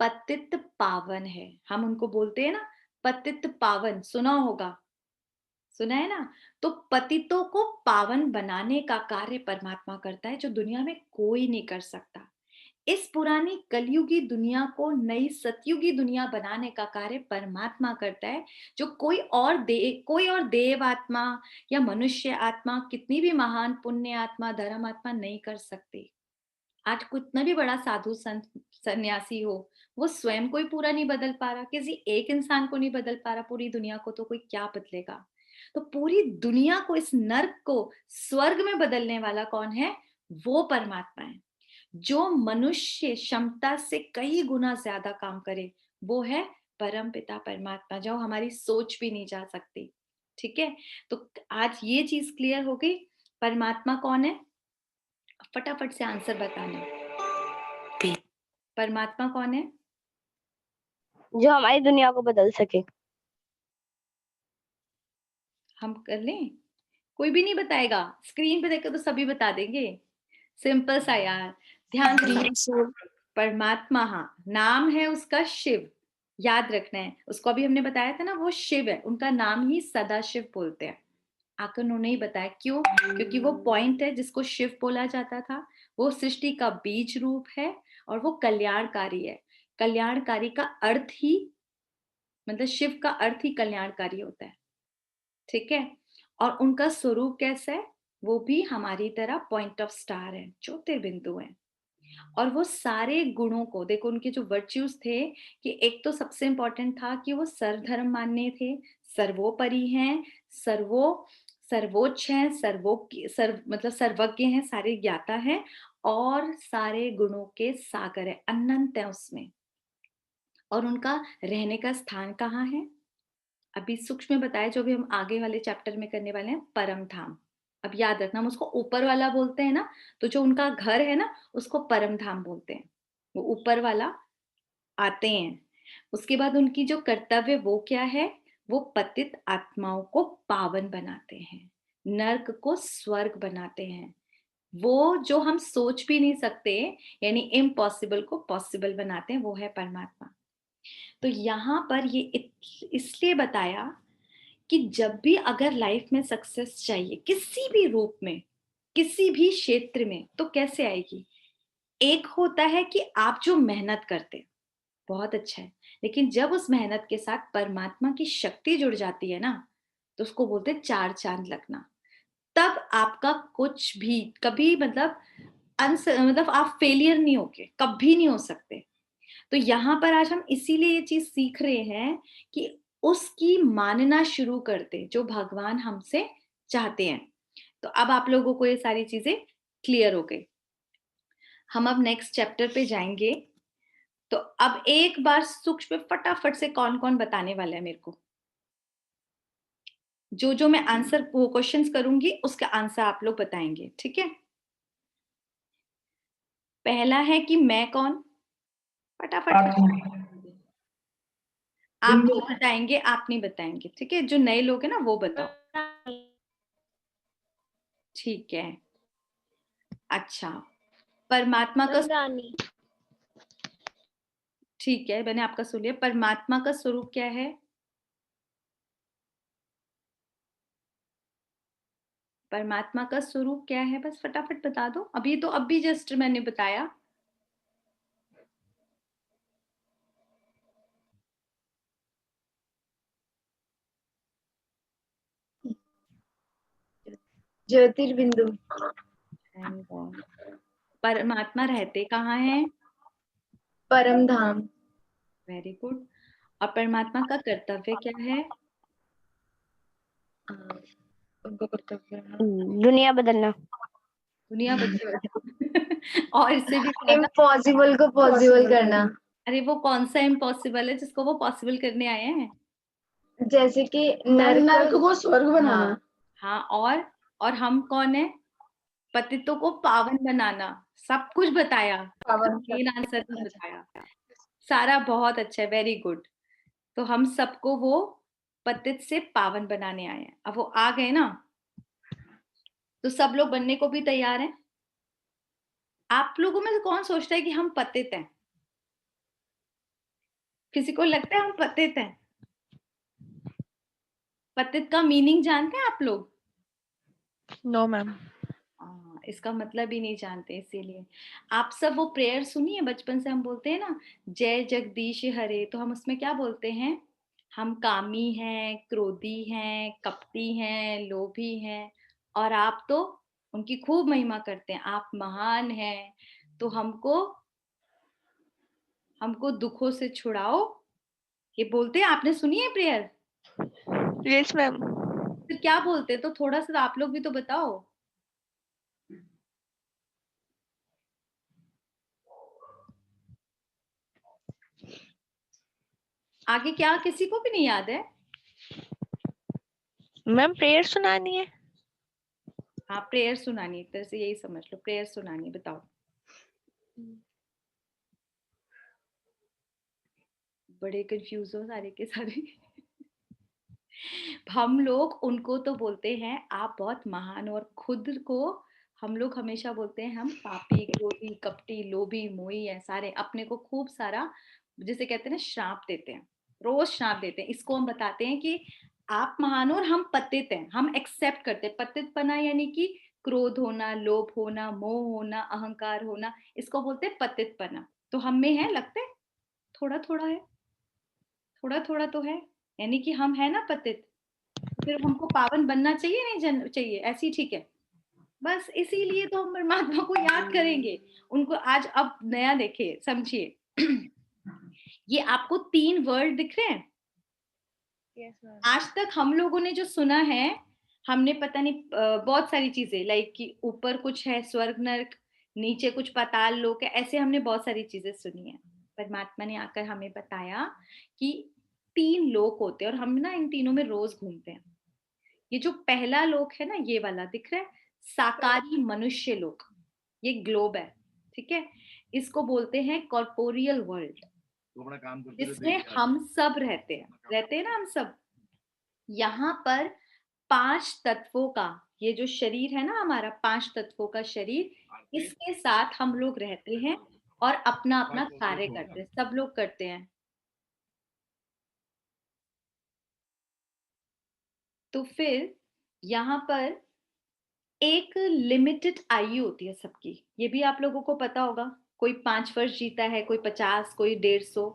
पतित पावन है, हम उनको बोलते हैं ना पतित पावन, सुना होगा, सुना है ना। तो पतितों को पावन बनाने का कार्य परमात्मा करता है, जो दुनिया में कोई नहीं कर सकता। इस पुरानी कलयुगी दुनिया को नई सतयुगी दुनिया बनाने का कार्य परमात्मा करता है, जो कोई और देव आत्मा या मनुष्य आत्मा, कितनी भी महान पुण्य आत्मा, धर्म आत्मा नहीं कर सकती। आज कितना भी बड़ा साधु संत सन्यासी हो, वो स्वयं को ही पूरा नहीं बदल पा रहा, किसी एक इंसान को नहीं बदल पा रहा, पूरी दुनिया को तो कोई क्या बदलेगा। तो पूरी दुनिया को, इस नर्क को स्वर्ग में बदलने वाला कौन है? वो परमात्मा है। जो मनुष्य क्षमता से कई गुना ज्यादा काम करे, वो है परम पिता परमात्मा, जो हमारी सोच भी नहीं जा सकती। ठीक है, तो आज ये चीज क्लियर हो गई, परमात्मा कौन है। फटाफट से आंसर बताना, परमात्मा कौन है? जो हमारी दुनिया को बदल सके। हम कर लें, कोई भी नहीं बताएगा, स्क्रीन पे देखकर तो सभी बता देंगे। सिंपल सा यार, ध्यान से। परमात्मा, हाँ, नाम है उसका शिव, याद रखना है उसको। अभी हमने बताया था ना, वो शिव है, उनका नाम ही सदाशिव बोलते हैं। आकर उन्होंने ही बताया क्यों, क्योंकि वो पॉइंट है जिसको शिव बोला जाता था, वो सृष्टि का बीज रूप है और वो कल्याणकारी है। कल्याणकारी का अर्थ ही, मतलब शिव का अर्थ ही कल्याणकारी होता है, ठीक है। और उनका स्वरूप कैसा है, वो भी हमारी तरह पॉइंट ऑफ स्टार है, ज्योतिर्बिंदु है। और वो सारे गुणों को देखो, उनके जो वर्च्यूज थे, कि एक तो सबसे इंपॉर्टेंट था कि वो सर्वधर्म मान्य थे, सर्वोपरि हैं, सर्वोच्च हैं, मतलब सर्वज्ञ हैं, सारे ज्ञाता हैं, और सारे गुणों के सागर है, अनंत है उसमें। और उनका रहने का स्थान कहाँ है, अभी सूक्ष्म में बताया, जो भी हम आगे वाले चैप्टर में करने वाले हैं, परम धाम। अब याद रखना, हम उसको ऊपर वाला बोलते हैं ना, तो जो उनका घर है ना, उसको परम धाम बोलते हैं, वो ऊपर वाला आते हैं। उसके बाद उनकी जो कर्तव्य वो क्या है, वो पतित आत्माओं को पावन बनाते हैं, नर्क को स्वर्ग बनाते हैं। वो जो हम सोच भी नहीं सकते, यानी इम्पॉसिबल को पॉसिबल बनाते हैं, वो है परमात्मा। तो यहाँ पर ये इसलिए बताया कि जब भी अगर लाइफ में सक्सेस चाहिए, किसी भी रूप में, किसी भी क्षेत्र में, तो कैसे आएगी। एक होता है कि आप जो मेहनत करते, बहुत अच्छा है, लेकिन जब उस मेहनत के साथ परमात्मा की शक्ति जुड़ जाती है ना, तो उसको बोलते हैं चार चांद लगना। तब आपका कुछ भी कभी मतलब आप फेलियर नहीं होगे, कभी नहीं हो सकते। तो यहाँ पर आज हम इसीलिए ये चीज सीख रहे हैं कि उसकी मानना शुरू करते, जो भगवान हमसे चाहते हैं। तो अब आप लोगों को ये सारी चीजें क्लियर हो गई। हम अब नेक्स्ट चैप्टर पे जाएंगे। तो अब एक बार सूक्ष्म फटाफट से कौन कौन बताने वाला है मेरे को, जो जो मैं आंसर वो क्वेश्चंस करूंगी उसका आंसर आप लोग बताएंगे, ठीक है। पहला है कि मैं कौन, फटाफट आप आप नहीं बताएंगे, आप नहीं बताएंगे, ठीक है। जो नए लोग हैं ना वो बताओ, ठीक है। अच्छा, परमात्मा का, रानी। ठीक है, मैंने आपका सुन लिया। परमात्मा का स्वरूप क्या है, परमात्मा का स्वरूप क्या है, बस फटाफट बता दो। अभी तो अभी जस्ट मैंने बताया। ज्योतिर्बिंदु। परमात्मा रहते कहाँ हैं, परम धाम। Very good. और परमात्मा का कर्तव्य क्या है, उनको कर्तव्य दुनिया बदलना। दुनिया और इससे भी ज्यादा, इम्पॉसिबल को पॉसिबल करना। अरे वो कौन सा इम्पॉसिबल है जिसको वो पॉसिबल करने आए हैं। जैसे कि नर्क को स्वर्ग बनाना। हाँ, और हम कौन है, पतितों को पावन बनाना। सब कुछ बताया, मेन आंसर भी बताया, सारा बहुत अच्छा है, वेरी गुड। तो हम सबको वो पतित से पावन बनाने आए हैं। अब वो आ गए ना, तो सब लोग बनने को भी तैयार हैं। आप लोगों में से कौन सोचता है कि हम पतित हैं, किसी को लगता है हम पतित हैं। पतित का मीनिंग जानते हैं आप लोग, नो मैम। इसका मतलब ही नहीं जानते। इसीलिए आप सब वो प्रेयर सुनिए, बचपन से हम बोलते हैं ना, जय जगदीश हरे, तो हम उसमें क्या बोलते हैं, हम कामी हैं, क्रोधी हैं, कपटी हैं, लोभी हैं। और आप तो उनकी खूब महिमा करते हैं, आप महान हैं, तो हमको दुखों से छुड़ाओ, ये बोलते हैं। आपने सुनी है प्रेयर, यस मैम। फिर क्या बोलते हैं, तो थोड़ा सा आप लोग भी तो बताओ। आगे क्या किसी को भी नहीं याद है। मैम प्रेयर सुनानी है। हाँ, प्रेयर सुनानी, एक तरह से यही समझ लो, प्रेयर सुनानी, बताओ। बड़े कंफ्यूज हो सारे के सारे। हम लोग उनको तो बोलते हैं आप बहुत महान, और खुद को हम लोग हमेशा बोलते हैं हम पापी, क्रोधी, कपटी, लोभी, मोही है सारे। अपने को खूब सारा जिसे कहते हैं ना श्राप देते हैं, रोज श्राप देते हैं। इसको हम बताते हैं कि आप महान हो और हम पतित हैं। हम एक्सेप्ट करते हैं पतितपना, यानी कि क्रोध होना, लोभ होना, मोह होना, अहंकार होना, इसको बोलते हैं पतितपना। तो हम में है, लगता है थोड़ा थोड़ा है, थोड़ा थोड़ा तो है, यानी कि हम है ना पतित। फिर हमको पावन बनना चाहिए, नहीं चाहिए, ऐसे ही ठीक है। बस इसीलिए तो हम परमात्मा को याद करेंगे, उनको आज अब नया देखिए, समझिए। ये आपको 3 वर्ड दिख रहे हैं। आज तक हम लोगों ने जो सुना है, हमने पता नहीं बहुत सारी चीजें, लाइक कि ऊपर कुछ है स्वर्ग नरक, नीचे कुछ पाताल लोक है, ऐसे हमने बहुत सारी चीजें सुनी है। परमात्मा ने आकर हमें बताया कि 3 लोक होते हैं और हम ना इन तीनों में रोज घूमते हैं। ये जो पहला लोक है ना, ये वाला दिख रहा है, साकारी मनुष्य लोक, ये ग्लोब है, ठीक है। इसको बोलते हैं कॉर्पोरियल वर्ल्ड, जिसमें हम सब रहते हैं ना हम सब। यहाँ पर 5 तत्वों का ये जो शरीर है ना हमारा, 5 तत्वों का शरीर, इसके साथ हम लोग रहते हैं और अपना अपना कार्य करते हैं, सब लोग करते हैं। तो फिर यहाँ पर एक लिमिटेड आयु होती है सबकी, ये भी आप लोगों को पता होगा। कोई 5 वर्ष जीता है, कोई 50, कोई 150,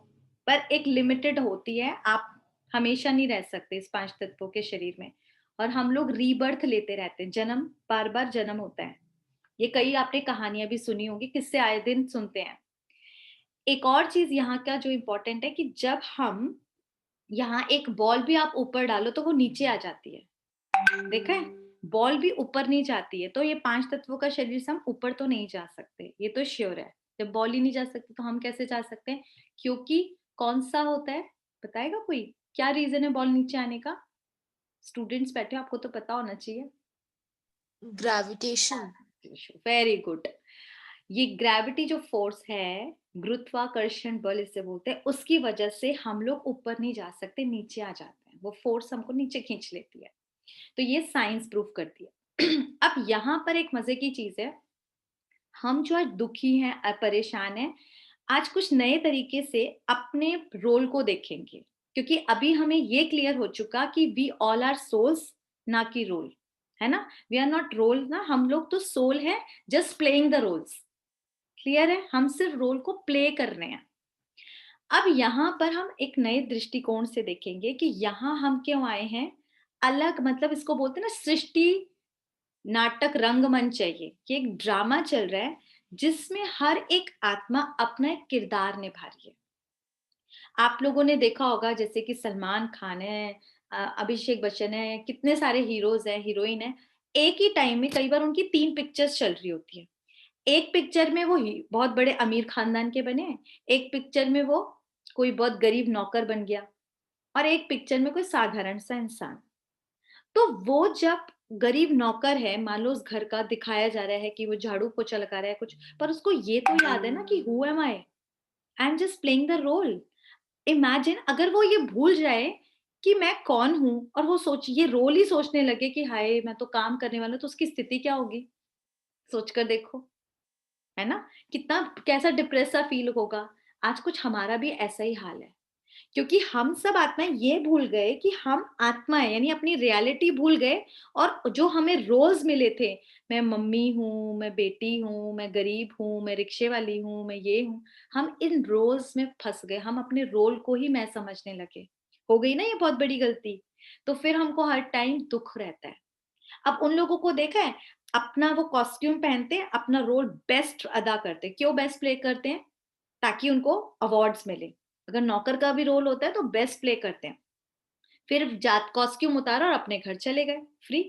पर एक लिमिटेड होती है। आप हमेशा नहीं रह सकते इस 5 तत्वों के शरीर में। और हम लोग रीबर्थ लेते रहते हैं, जन्म, बार बार जन्म होता है। ये कई आपने कहानियां भी सुनी होंगी, किससे आए दिन सुनते हैं। एक और चीज यहाँ का जो इम्पोर्टेंट है कि जब हम यहाँ एक बॉल भी आप ऊपर डालो तो वो नीचे आ जाती है, देखा है, बॉल भी ऊपर नहीं जाती है। तो ये 5 तत्वों का शरीर से हम ऊपर तो नहीं जा सकते, ये तो श्योर है। जब बॉल ही नहीं जा सकती तो हम कैसे जा सकते हैं? क्योंकि कौन सा होता है, बताएगा कोई? क्या रीजन है बॉल नीचे आने का? स्टूडेंट्स बैठे, आपको तो पता होना चाहिए। ग्रेविटेशन। Very good. ये ग्रेविटी जो फोर्स है, गुरुत्वाकर्षण बल इसे बोलते हैं, उसकी वजह से हम लोग ऊपर नहीं जा सकते, नीचे आ जाते हैं। वो फोर्स हमको नीचे खींच लेती है। तो ये साइंस प्रूफ करती है। अब यहाँ पर एक मजे की चीज है, हम जो आज दुखी हैं, परेशान हैं, आज कुछ नए तरीके से अपने रोल को देखेंगे। क्योंकि अभी हमें ये क्लियर हो चुका कि वी ऑल आर सोल्स, ना कि रोल, है ना। वी आर नॉट रोल ना, हम लोग तो सोल है, just playing the roles. Clear है, हम सिर्फ रोल को प्ले कर रहे हैं। अब यहाँ पर हम एक नए दृष्टिकोण से देखेंगे कि यहाँ हम क्यों आए हैं, अलग, मतलब इसको बोलते हैं ना सृष्टि नाटक रंगमंच है। ये एक ड्रामा चल रहा है जिसमें हर एक आत्मा अपना एक किरदार निभा रही है। आप लोगों ने देखा होगा जैसे कि सलमान खान है, अभिषेक बच्चन है, कितने सारे हीरोज है, हीरोइन है। एक ही टाइम में कई बार उनकी 3 पिक्चर्स चल रही होती है। एक पिक्चर में वो बहुत बड़े अमीर खानदान के बने, एक पिक्चर में वो कोई बहुत गरीब नौकर बन गया, और एक पिक्चर में कोई साधारण सा इंसान। तो वो जब गरीब नौकर है, मान लो उस घर का दिखाया जा रहा है कि वो झाड़ू पोछा लगा रहा है कुछ, पर उसको ये तो याद है ना कि who am I am just playing the role. Imagine अगर वो ये भूल जाए कि मैं कौन हूं, और वो ये रोल ही सोचने लगे कि हाय मैं तो काम करने वाला हूं, तो उसकी स्थिति क्या होगी? सोचकर देखो, है ना, कितना कैसा डिप्रेस सा फील होगा। आज कुछ हमारा भी ऐसा ही हाल है, क्योंकि हम सब आत्माएं ये भूल गए कि हम आत्मा है, यानी अपनी रियलिटी भूल गए। और जो हमें रोल्स मिले थे, मैं मम्मी हूँ, मैं बेटी हूँ, मैं गरीब हूँ, मैं रिक्शे वाली हूँ, मैं ये हूँ, हम इन रोल्स में फंस गए। हम अपने रोल को ही मैं समझने लगे। हो गई ना ये बहुत बड़ी गलती। तो फिर हमको हर टाइम दुख रहता है। अब उन लोगों को देखा है, अपना वो कॉस्ट्यूम पहनते हैं, अपना रोल बेस्ट अदा करते हैं। क्यों बेस्ट प्ले करते हैं? ताकि उनको अवार्ड्स मिले। अगर नौकर का भी रोल होता है तो बेस्ट प्ले करते हैं, फिर जात कॉस्ट्यूम उतारा और अपने घर चले गए फ्री।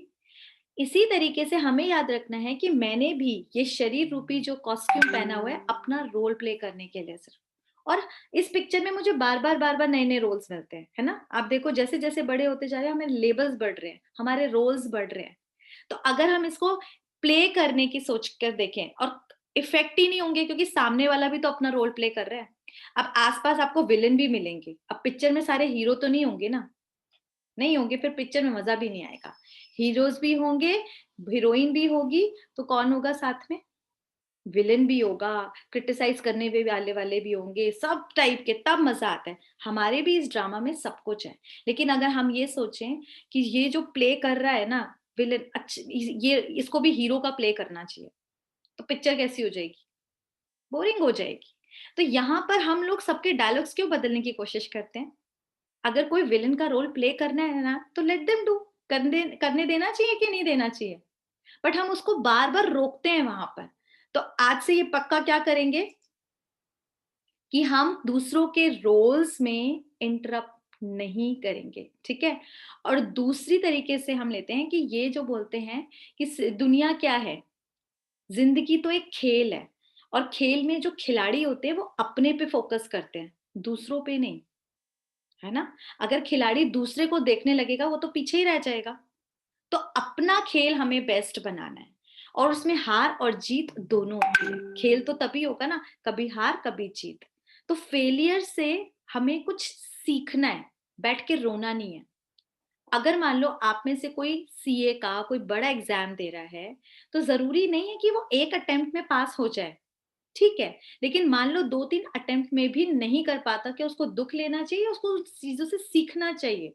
इसी तरीके से हमें याद रखना है कि मैंने भी ये शरीर रूपी जो कॉस्ट्यूम पहना हुआ है अपना रोल प्ले करने के लिए सिर्फ। और इस पिक्चर में मुझे बार बार नए नए रोल्स मिलते हैं, है ना। आप देखो जैसे जैसे बड़े होते जा रहे हैं, हमें लेबल्स बढ़ रहे हैं, हमारे रोल्स बढ़ रहे हैं। तो अगर हम इसको प्ले करने की सोच कर देखें, और इफेक्ट ही नहीं होंगे क्योंकि सामने वाला भी तो अपना रोल प्ले कर रहा है। अब आसपास आपको विलेन भी मिलेंगे, अब पिक्चर में सारे हीरो तो नहीं होंगे ना, नहीं होंगे फिर पिक्चर में मजा भी नहीं आएगा। हीरोज भी होंगे, हीरोइन भी होगी, तो कौन होगा साथ में? विलेन भी होगा, क्रिटिसाइज करने वाले भी होंगे, सब टाइप के, तब मजा आता है। हमारे भी इस ड्रामा में सब कुछ है। लेकिन अगर हम ये सोचें कि ये जो प्ले कर रहा है ना विलेन, ये इसको भी हीरो का प्ले करना चाहिए, तो पिक्चर कैसी हो जाएगी? बोरिंग हो जाएगी। तो यहाँ पर हम लोग सबके डायलॉग्स क्यों बदलने की कोशिश करते हैं? अगर कोई विलेन का रोल प्ले करना है ना, तो लेट देम डू, करने देना चाहिए कि नहीं देना चाहिए? बट हम उसको बार बार रोकते हैं वहां पर। तो आज से ये पक्का क्या करेंगे कि हम दूसरों के रोल्स में इंटरप्ट नहीं करेंगे, ठीक है? और दूसरी तरीके से हम लेते हैं कि ये जो बोलते हैं कि दुनिया क्या है, जिंदगी तो एक खेल है, और खेल में जो खिलाड़ी होते हैं वो अपने पे फोकस करते हैं, दूसरों पे नहीं, है ना? अगर खिलाड़ी दूसरे को देखने लगेगा वो तो पीछे ही रह जाएगा। तो अपना खेल हमें बेस्ट बनाना है, और उसमें हार और जीत दोनों होती है। खेल तो तभी होगा ना, कभी हार कभी जीत। तो फेलियर से हमें कुछ सीखना है, बैठ के रोना नहीं है। अगर मान लो आप में से कोई सीए का कोई बड़ा एग्जाम दे रहा है, तो जरूरी नहीं है कि वो एक अटेम्प्ट में पास हो जाए, ठीक है? लेकिन मान लो 2-3 अटेम्प्ट में भी नहीं कर पाता, क्या उसको दुख लेना चाहिए? उसको चीजों से सीखना चाहिए।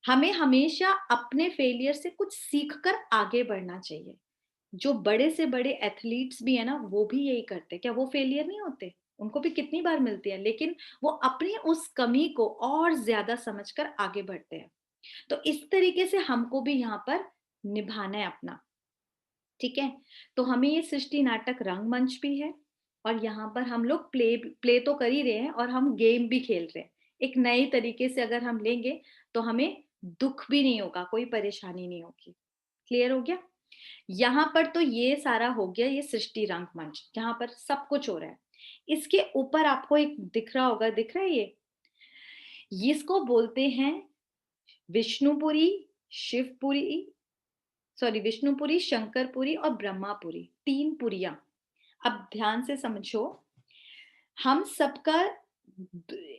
हमें हमेशा अपने फेलियर से कुछ सीखकर आगे बढ़ना चाहिए। जो बड़े से बड़े एथलीट्स भी है ना, वो भी यही करते हैं। क्या वो फेलियर नहीं होते? उनको भी कितनी बार मिलती है, लेकिन वो अपनी उस कमी को और ज्यादा समझकर आगे बढ़ते हैं। तो इस तरीके से हमको भी यहाँ पर निभाना है अपना, ठीक है? तो हमें ये सृष्टि नाटक रंगमंच भी है, और यहाँ पर हम लोग प्ले तो कर ही रहे हैं, और हम गेम भी खेल रहे हैं। एक नए तरीके से अगर हम लेंगे तो हमें दुख भी नहीं होगा, कोई परेशानी नहीं होगी। क्लियर हो गया? यहाँ पर तो ये सारा हो गया, ये सृष्टि रंगमंच, जहां पर सब कुछ हो रहा है। इसके ऊपर आपको एक दिख रहा होगा, दिख रहा है ये, इसको बोलते हैं विष्णुपुरी, शिवपुरी, सॉरी विष्णुपुरी, शंकरपुरी और ब्रह्मापुरी, 3 पुरियां। अब ध्यान से समझो, हम सबका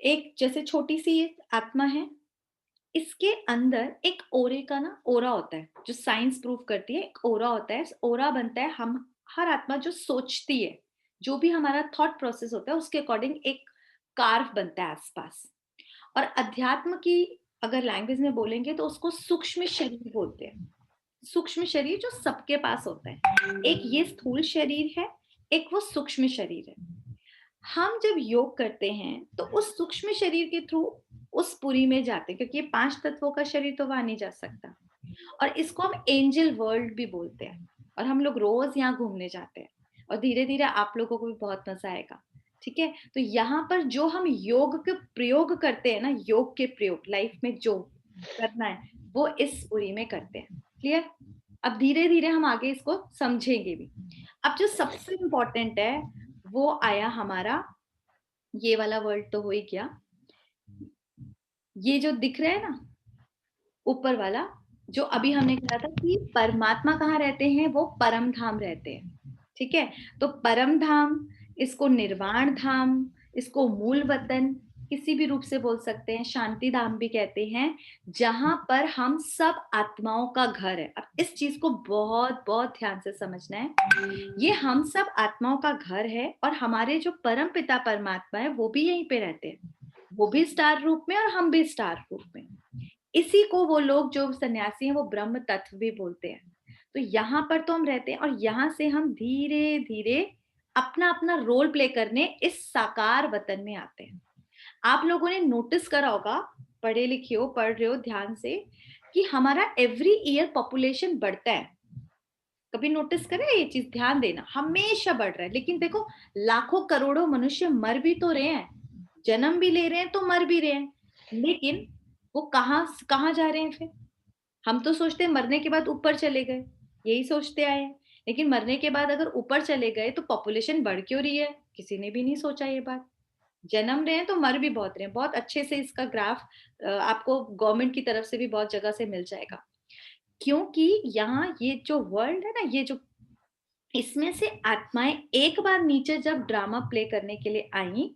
एक जैसे छोटी सी आत्मा है, इसके अंदर एक ओरे का ना ओरा होता है, जो साइंस प्रूव करती है, एक ओरा होता है। ओरा बनता है, हम हर आत्मा जो सोचती है, जो भी हमारा थॉट प्रोसेस होता है, उसके अकॉर्डिंग एक कार्व बनता है आसपास। और अध्यात्म की अगर लैंग्वेज में बोलेंगे तो उसको सूक्ष्म शरीर बोलते हैं। सूक्ष्म शरीर जो सबके पास होता है, एक ये स्थूल शरीर है, एक वो सूक्ष्म शरीर है। हम जब योग करते हैं तो उस सूक्ष्म शरीर के थ्रू उस पुरी में जाते हैं, क्योंकि ये 5 तत्वों का शरीर तो वहां नहीं जा सकता। और इसको हम एंजल वर्ल्ड भी बोलते हैं, और हम लोग रोज यहाँ घूमने जाते हैं, और धीरे धीरे आप लोगों को भी बहुत मजा आएगा, ठीक है? तो यहाँ पर जो हम योग के प्रयोग करते हैं ना, योग के प्रयोग लाइफ में जो करना है वो इस पुरी में करते हैं। क्लियर? अब धीरे धीरे हम आगे इसको समझेंगे भी। अब जो सबसे इम्पोर्टेंट है वो आया हमारा, ये वाला वर्ड तो हो ही गया, ये जो दिख रहा है ना ऊपर वाला, जो अभी हमने कहा था कि परमात्मा कहाँ रहते हैं, वो परम धाम रहते हैं, ठीक है? तो परम धाम, इसको निर्वाण धाम, इसको मूल वतन, किसी भी रूप से बोल सकते हैं, शांति धाम भी कहते हैं, जहां पर हम सब आत्माओं का घर है। अब इस चीज को बहुत बहुत ध्यान से समझना है। ये हम सब आत्माओं का घर है, और हमारे जो परम पिता परमात्मा है वो भी यहीं पे रहते हैं, वो भी स्टार रूप में और हम भी स्टार रूप में। इसी को वो लोग जो सन्यासी हैं वो ब्रह्म तत्व भी बोलते हैं। तो यहाँ पर तो हम रहते हैं, और यहाँ से हम धीरे धीरे अपना अपना रोल प्ले करने इस साकार वतन में आते हैं। आप लोगों ने नोटिस करा होगा, पढ़े लिखे हो, पढ़ रहे हो ध्यान से, कि हमारा एवरी ईयर पॉपुलेशन बढ़ता है। कभी नोटिस करें ये चीज? ध्यान देना, हमेशा बढ़ रहा है। लेकिन देखो, लाखों करोड़ों मनुष्य मर भी तो रहे हैं, जन्म भी ले रहे हैं, तो मर भी रहे हैं, लेकिन वो कहाँ जा रहे हैं फिर? हम तो सोचते हैं मरने के बाद ऊपर चले गए, यही सोचते आए हैं। लेकिन मरने के बाद अगर ऊपर चले गए तो पॉपुलेशन बढ़ क्यों रही है? किसी ने भी नहीं सोचा ये बात। जन्म रहे हैं तो मर भी बहुत रहे हैं। बहुत अच्छे से इसका ग्राफ आपको गवर्नमेंट की तरफ से भी बहुत जगह से मिल जाएगा, क्योंकि यहाँ ये जो वर्ल्ड है ना, ये जो इसमें से आत्माएं एक बार नीचे जब ड्रामा प्ले करने के लिए आई,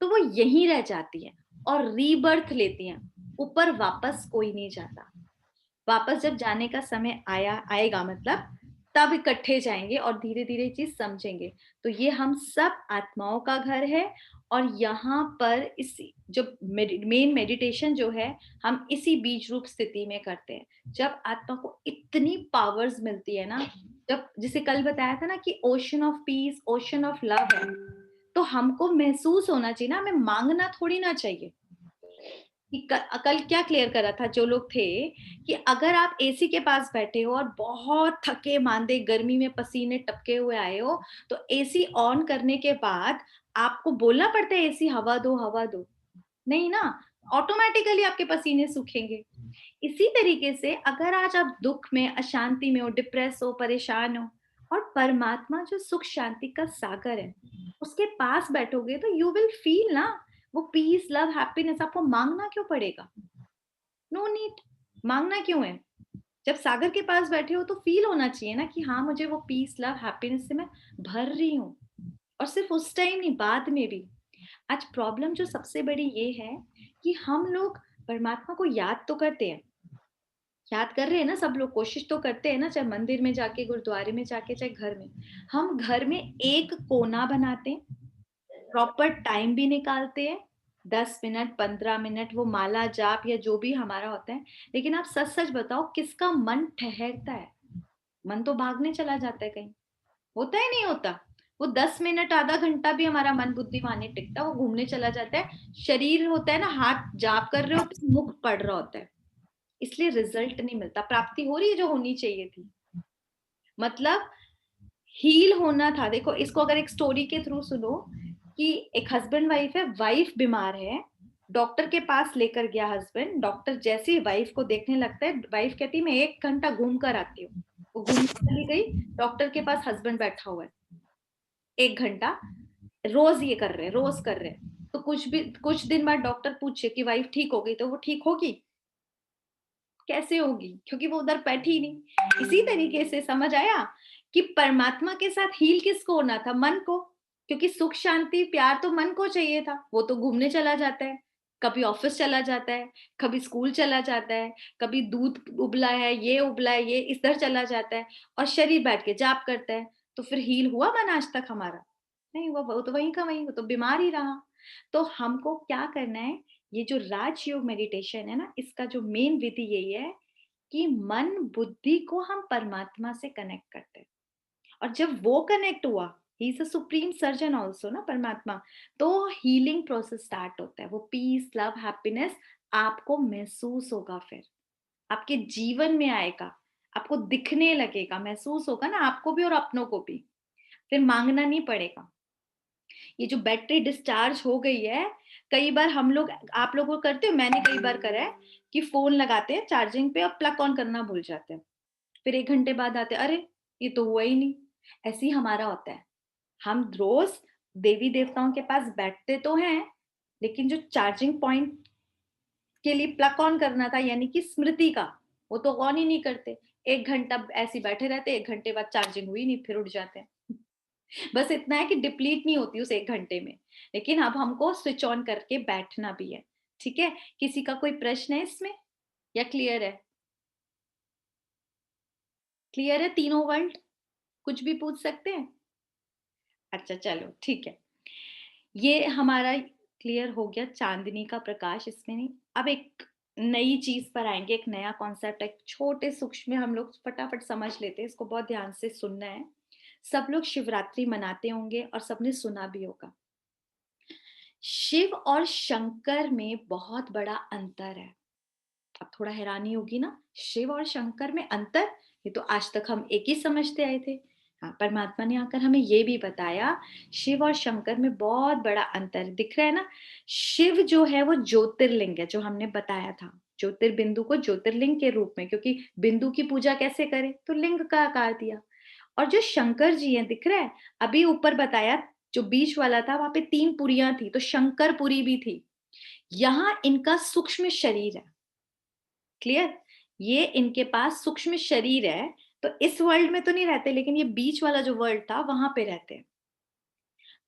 तो वो यहीं रह जाती हैं और रीबर्थ लेती हैं। ऊपर वापस कोई नहीं जाता। वापस जब जाने का समय आएगा मतलब तब इकट्ठे जाएंगे और धीरे धीरे चीज समझेंगे। तो ये हम सब आत्माओं का घर है और यहाँ पर इस जो मेन मेडिटेशन जो है हम इसी बीज रूप स्थिति में करते हैं। जब आत्मा को इतनी पावर्स मिलती है ना, जब जिसे कल बताया था ना कि ocean of peace, ocean of love है, तो हमको महसूस होना चाहिए ना, हमें मांगना थोड़ी ना चाहिए। कल क्या क्लियर करा था जो लोग थे कि अगर आप एसी के पास बैठे हो और बहुत थके मांदे गर्मी में पसीने टपके हुए आए हो, तो एसी ऑन करने के बाद आपको बोलना पड़ता है एसी हवा दो हवा दो, नहीं ना, ऑटोमेटिकली आपके पसीने सूखेंगे। इसी तरीके से अगर आज आप दुख में, अशांति में हो, डिप्रेस हो, परेशान हो, और परमात्मा जो सुख शांति का सागर है उसके पास बैठोगे तो यू विल फील ना वो पीस, लव, हैप्पीनेस। आपको मांगना क्यों पड़ेगा? नो नीड, मांगना क्यों है? जब सागर के पास बैठे हो तो फील होना चाहिए ना कि हाँ मुझे वो पीस, लव, हैप्पीनेस से मैं भर रही हूँ। और सिर्फ उस टाइम नहीं, बाद में भी। आज प्रॉब्लम जो सबसे बड़ी ये है कि हम लोग परमात्मा को याद तो करते हैं, याद कर रहे हैं ना, सब लोग कोशिश तो करते हैं ना, चाहे मंदिर में जाके, गुरुद्वारे में जाके, चाहे घर में। हम घर में एक कोना बनाते हैं, प्रॉपर टाइम भी निकालते हैं, 10 मिनट 15 मिनट वो माला जाप या जो भी हमारा होता है। लेकिन आप सच सच बताओ किसका मन ठहरता है? मन तो भागने चला जाता है कहीं, होता है नहीं होता? वो 10 मिनट आधा घंटा भी हमारा मन बुद्धिमान नहीं टिकता, वो घूमने चला जाता है। शरीर होता है ना, हाथ जाप कर रहे होते, मुख पढ़ रहा होता है, इसलिए रिजल्ट नहीं मिलता, प्राप्ति हो रही है जो होनी चाहिए थी। मतलब हील होना था। देखो इसको अगर एक स्टोरी के थ्रू सुनो कि एक हस्बैंड वाइफ है, वाइफ बीमार है, डॉक्टर के पास लेकर गया हस्बैंड, डॉक्टर जैसे ही वाइफ को देखने लगता है, वाइफ कहती है मैं 1 घंटा घूम कर आती हूँ। वो घूम चली गई, डॉक्टर के पास हस्बैंड बैठा हुआ है 1 घंटा, रोज ये कर रहे हैं, रोज कर रहे हैं। तो कुछ दिन बाद डॉक्टर पूछे कि वाइफ ठीक हो गई, तो वो ठीक होगी कैसे होगी, क्योंकि वो उधर बैठी ही नहीं। इसी तरीके से समझ आया कि परमात्मा के साथ हील किसको होना था? मन को, क्योंकि सुख शांति प्यार तो मन को चाहिए था। वो तो घूमने चला जाता है, कभी ऑफिस चला जाता है, कभी स्कूल चला जाता है, कभी दूध उबला है, ये उबला है, ये इधर चला जाता है, और शरीर बैठ के जाप करता है। तो फिर हील हुआ मन आज तक हमारा? नहीं हुआ, वो तो वहीं का वहीं, वो तो बीमार ही रहा। तो हमको क्या करना है? ये जो राजयोग मेडिटेशन है ना, इसका जो मेन विधि यही है कि मन बुद्धि को हम परमात्मा से कनेक्ट करते हैं। और जब वो कनेक्ट हुआ, he is a supreme surgeon also ना परमात्मा, तो हीलिंग प्रोसेस स्टार्ट होता है। वो पीस, लव, हैप्पीनेस आपको महसूस होगा, फिर आपके जीवन में आएगा, आपको दिखने लगेगा, महसूस होगा ना आपको भी और अपनों को भी। फिर मांगना नहीं पड़ेगा। ये जो बैटरी डिस्चार्ज हो गई है, कई बार हम लोग, आप लोगों को करते हो, मैंने कई बार करा है कि फोन लगाते हैं चार्जिंग पे और प्लग ऑन करना भूल जाते हैं, फिर 1 घंटे बाद आते हैं, अरे ये तो हुआ ही नहीं। ऐसे ही हमारा होता है। हम रोज देवी देवताओं के पास बैठते तो हैं, लेकिन जो चार्जिंग पॉइंट के लिए प्लग ऑन करना था, यानी कि स्मृति का, वो तो ऑन ही नहीं करते। 1 घंटा ऐसे बैठे रहते, 1 घंटे बाद चार्जिंग हुई नहीं, फिर उठ जाते हैं। बस इतना है कि डिप्लीट नहीं होती उस 1 घंटे में, लेकिन अब हमको स्विच ऑन करके बैठना भी है। ठीक है, किसी का कोई प्रश्न है इसमें या क्लियर है? क्लियर है तीनों वर्ल्ड? कुछ भी पूछ सकते हैं? अच्छा चलो ठीक है, ये हमारा क्लियर हो गया। चांदनी का प्रकाश इसमें नहीं। अब एक नई चीज पर आएंगे, एक नया कॉन्सेप्ट, एक छोटे सूक्ष्म में हम लोग फटाफट समझ लेते हैं, इसको बहुत ध्यान से सुनना है। सब लोग शिवरात्रि मनाते होंगे और सबने सुना भी होगा। शिव और शंकर में बहुत बड़ा अंतर है। अब थोड़ा हैरानी होगी ना, शिव और शंकर में अंतर, ये तो आज तक हम एक ही समझते आए थे। हाँ, परमात्मा ने आकर हमें ये भी बताया शिव और शंकर में बहुत बड़ा अंतर दिख रहा है ना। शिव जो है वो ज्योतिर्लिंग है, जो हमने बताया था, ज्योतिर्बिंदु को ज्योतिर्लिंग के रूप में, क्योंकि बिंदु की पूजा कैसे करें, तो लिंग का आकार दिया। और जो शंकर जी है, दिख रहा है, अभी ऊपर बताया जो बीच वाला था वहां पे 3 पुरियां थी, तो शंकर पुरी भी थी। यहाँ इनका सूक्ष्म शरीर है। क्लियर? ये इनके पास सूक्ष्म शरीर है, तो इस वर्ल्ड में तो नहीं रहते, लेकिन ये बीच वाला जो वर्ल्ड था वहां पे रहते हैं।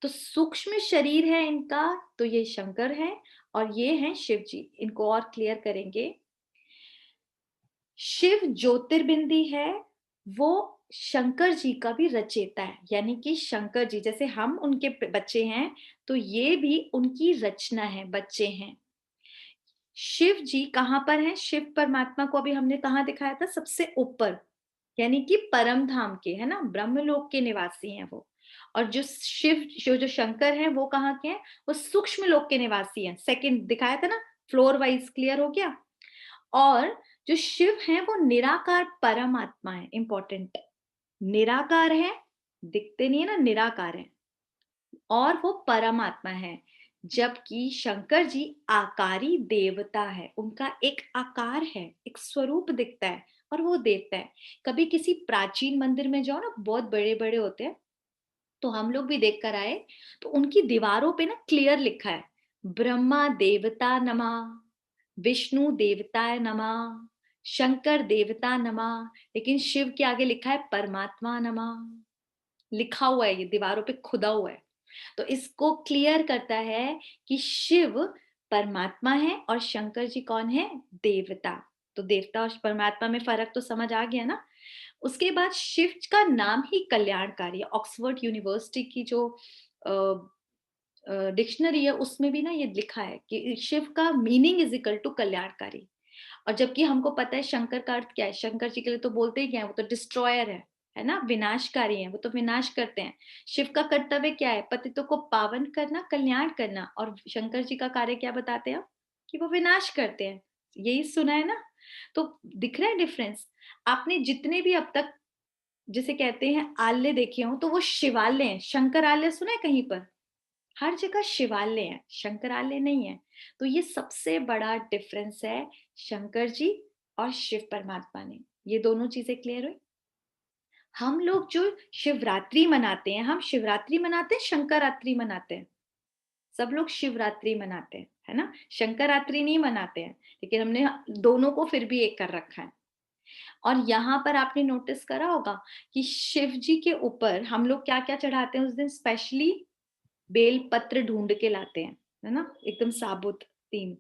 तो सूक्ष्म शरीर है इनका, तो ये शंकर है, और ये हैं शिव जी। इनको और क्लियर करेंगे। शिव ज्योतिर्बिंदी है, वो शंकर जी का भी रचयिता है, यानी कि शंकर जी जैसे हम उनके बच्चे हैं तो ये भी उनकी रचना है, बच्चे हैं। शिव जी कहाँ पर हैं? शिव परमात्मा को अभी हमने कहाँ दिखाया था? सबसे ऊपर, यानी कि परम धाम के, है ना, ब्रह्मलोक के निवासी हैं वो। और जो शिव जो शंकर हैं वो कहाँ के हैं? वो सूक्ष्म लोक के निवासी हैं। सेकंड दिखाया था ना, फ्लोर वाइज क्लियर हो गया। और जो शिव हैं वो निराकार परमात्मा है। इंपॉर्टेंट, निराकार है, दिखते नहीं है ना, निराकार है, और वो परमात्मा है। जबकि शंकर जी आकारी देवता है, उनका एक आकार है, एक स्वरूप दिखता है और वो देवता है। कभी किसी प्राचीन मंदिर में जाओ ना, बहुत बड़े बड़े होते हैं, तो हम लोग भी देख कर आए, तो उनकी दीवारों पे ना क्लियर लिखा है ब्रह्मा देवता नमः, विष्णु देवताय नमः, शंकर देवता नमः, लेकिन शिव के आगे लिखा है परमात्मा नमः। लिखा हुआ है, ये दीवारों पे खुदा हुआ है। तो इसको क्लियर करता है कि शिव परमात्मा है और शंकर जी कौन है? देवता। तो देवता और परमात्मा में फर्क तो समझ आ गया ना। उसके बाद शिव का नाम ही कल्याणकारी है। ऑक्सफोर्ड यूनिवर्सिटी की जो डिक्शनरी है उसमें भी ना ये लिखा है कि शिव का मीनिंग इज इक्वल टू कल्याणकारी। और जबकि हमको पता है शंकर का अर्थ क्या है, शंकर जी के लिए तो बोलते ही क्या है, वो तो डिस्ट्रॉयर है ना, विनाशकारी है, वो तो विनाश करते हैं। शिव का कर्तव्य क्या है? पतितों को पावन करना, कल्याण करना। और शंकर जी का कार्य क्या बताते हैं कि वो विनाश करते हैं। यही सुना है ना। तो दिख रहा है डिफरेंस। आपने जितने भी अब तक जिसे कहते हैं आल्य देखे हो, तो वो शिवालय हैं। शंकर आल्य सुना है कहीं पर? हर जगह शिवालय है, शंकरालय नहीं है। तो ये सबसे बड़ा डिफरेंस है शंकर जी और शिव परमात्मा ने। ये दोनों चीजें क्लियर हुई। हम लोग जो शिवरात्रि मनाते हैं, हम शिवरात्रि मनाते हैं, शंकरात्रि मनाते हैं। सब लोग शिवरात्रि मनाते हैं, है ना, शंकरात्रि नहीं मनाते हैं, लेकिन हमने दोनों को फिर भी एक कर रखा है। और यहाँ पर आपने नोटिस करा होगा कि शिव जी के ऊपर हम लोग क्या क्या चढ़ाते हैं उस दिन? स्पेशली बेल पत्र ढूंढ के लाते हैं, है ना, एकदम साबुत 3।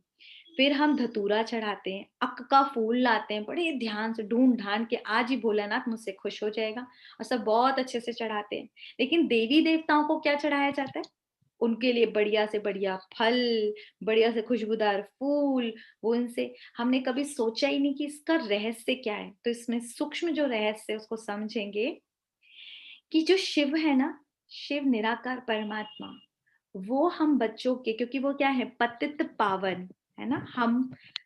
फिर हम धतूरा चढ़ाते हैं, अक का फूल लाते हैं, बड़े ध्यान से ढूंढ ढांड के, आज ही भोलानाथ मुझसे खुश हो जाएगा, और सब बहुत अच्छे से चढ़ाते हैं। लेकिन देवी देवताओं को क्या चढ़ाया जाता है? उनके लिए बढ़िया से बढ़िया फल, बढ़िया से खुशबूदार फूल। वो इनसे हमने कभी सोचा ही नहीं कि इसका रहस्य क्या है। तो इसमें सूक्ष्म जो रहस्य है उसको समझेंगे कि जो शिव है ना, शिव निराकार परमात्मा, वो हम बच्चों के, क्योंकि वो क्या है? पतित पावन है ना, हम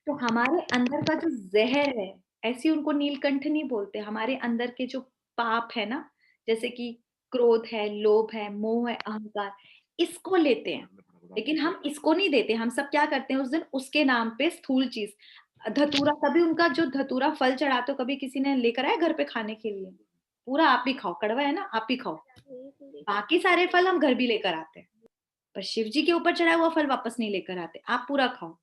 तो हमारे अंदर का जो जहर है, ऐसे उनको नीलकंठ नहीं बोलते, हमारे अंदर के जो पाप है ना, जैसे कि क्रोध है, लोभ है, मोह है, अहंकार, इसको लेते हैं। लेकिन हम इसको नहीं देते। हम सब क्या करते हैं उस दिन? उसके नाम पे स्थूल चीज, धतूरा, कभी उनका जो धतूरा फल चढ़ाते हो, कभी किसी ने लेकर आया घर पे खाने के लिए? पूरा आप ही खाओ, कड़वा है ना, आप ही खाओ। बाकी सारे फल हम घर भी लेकर आते हैं, पर शिव जी के ऊपर चढ़ाया हुआ फल वापस नहीं लेकर आते। आप पूरा खाओ।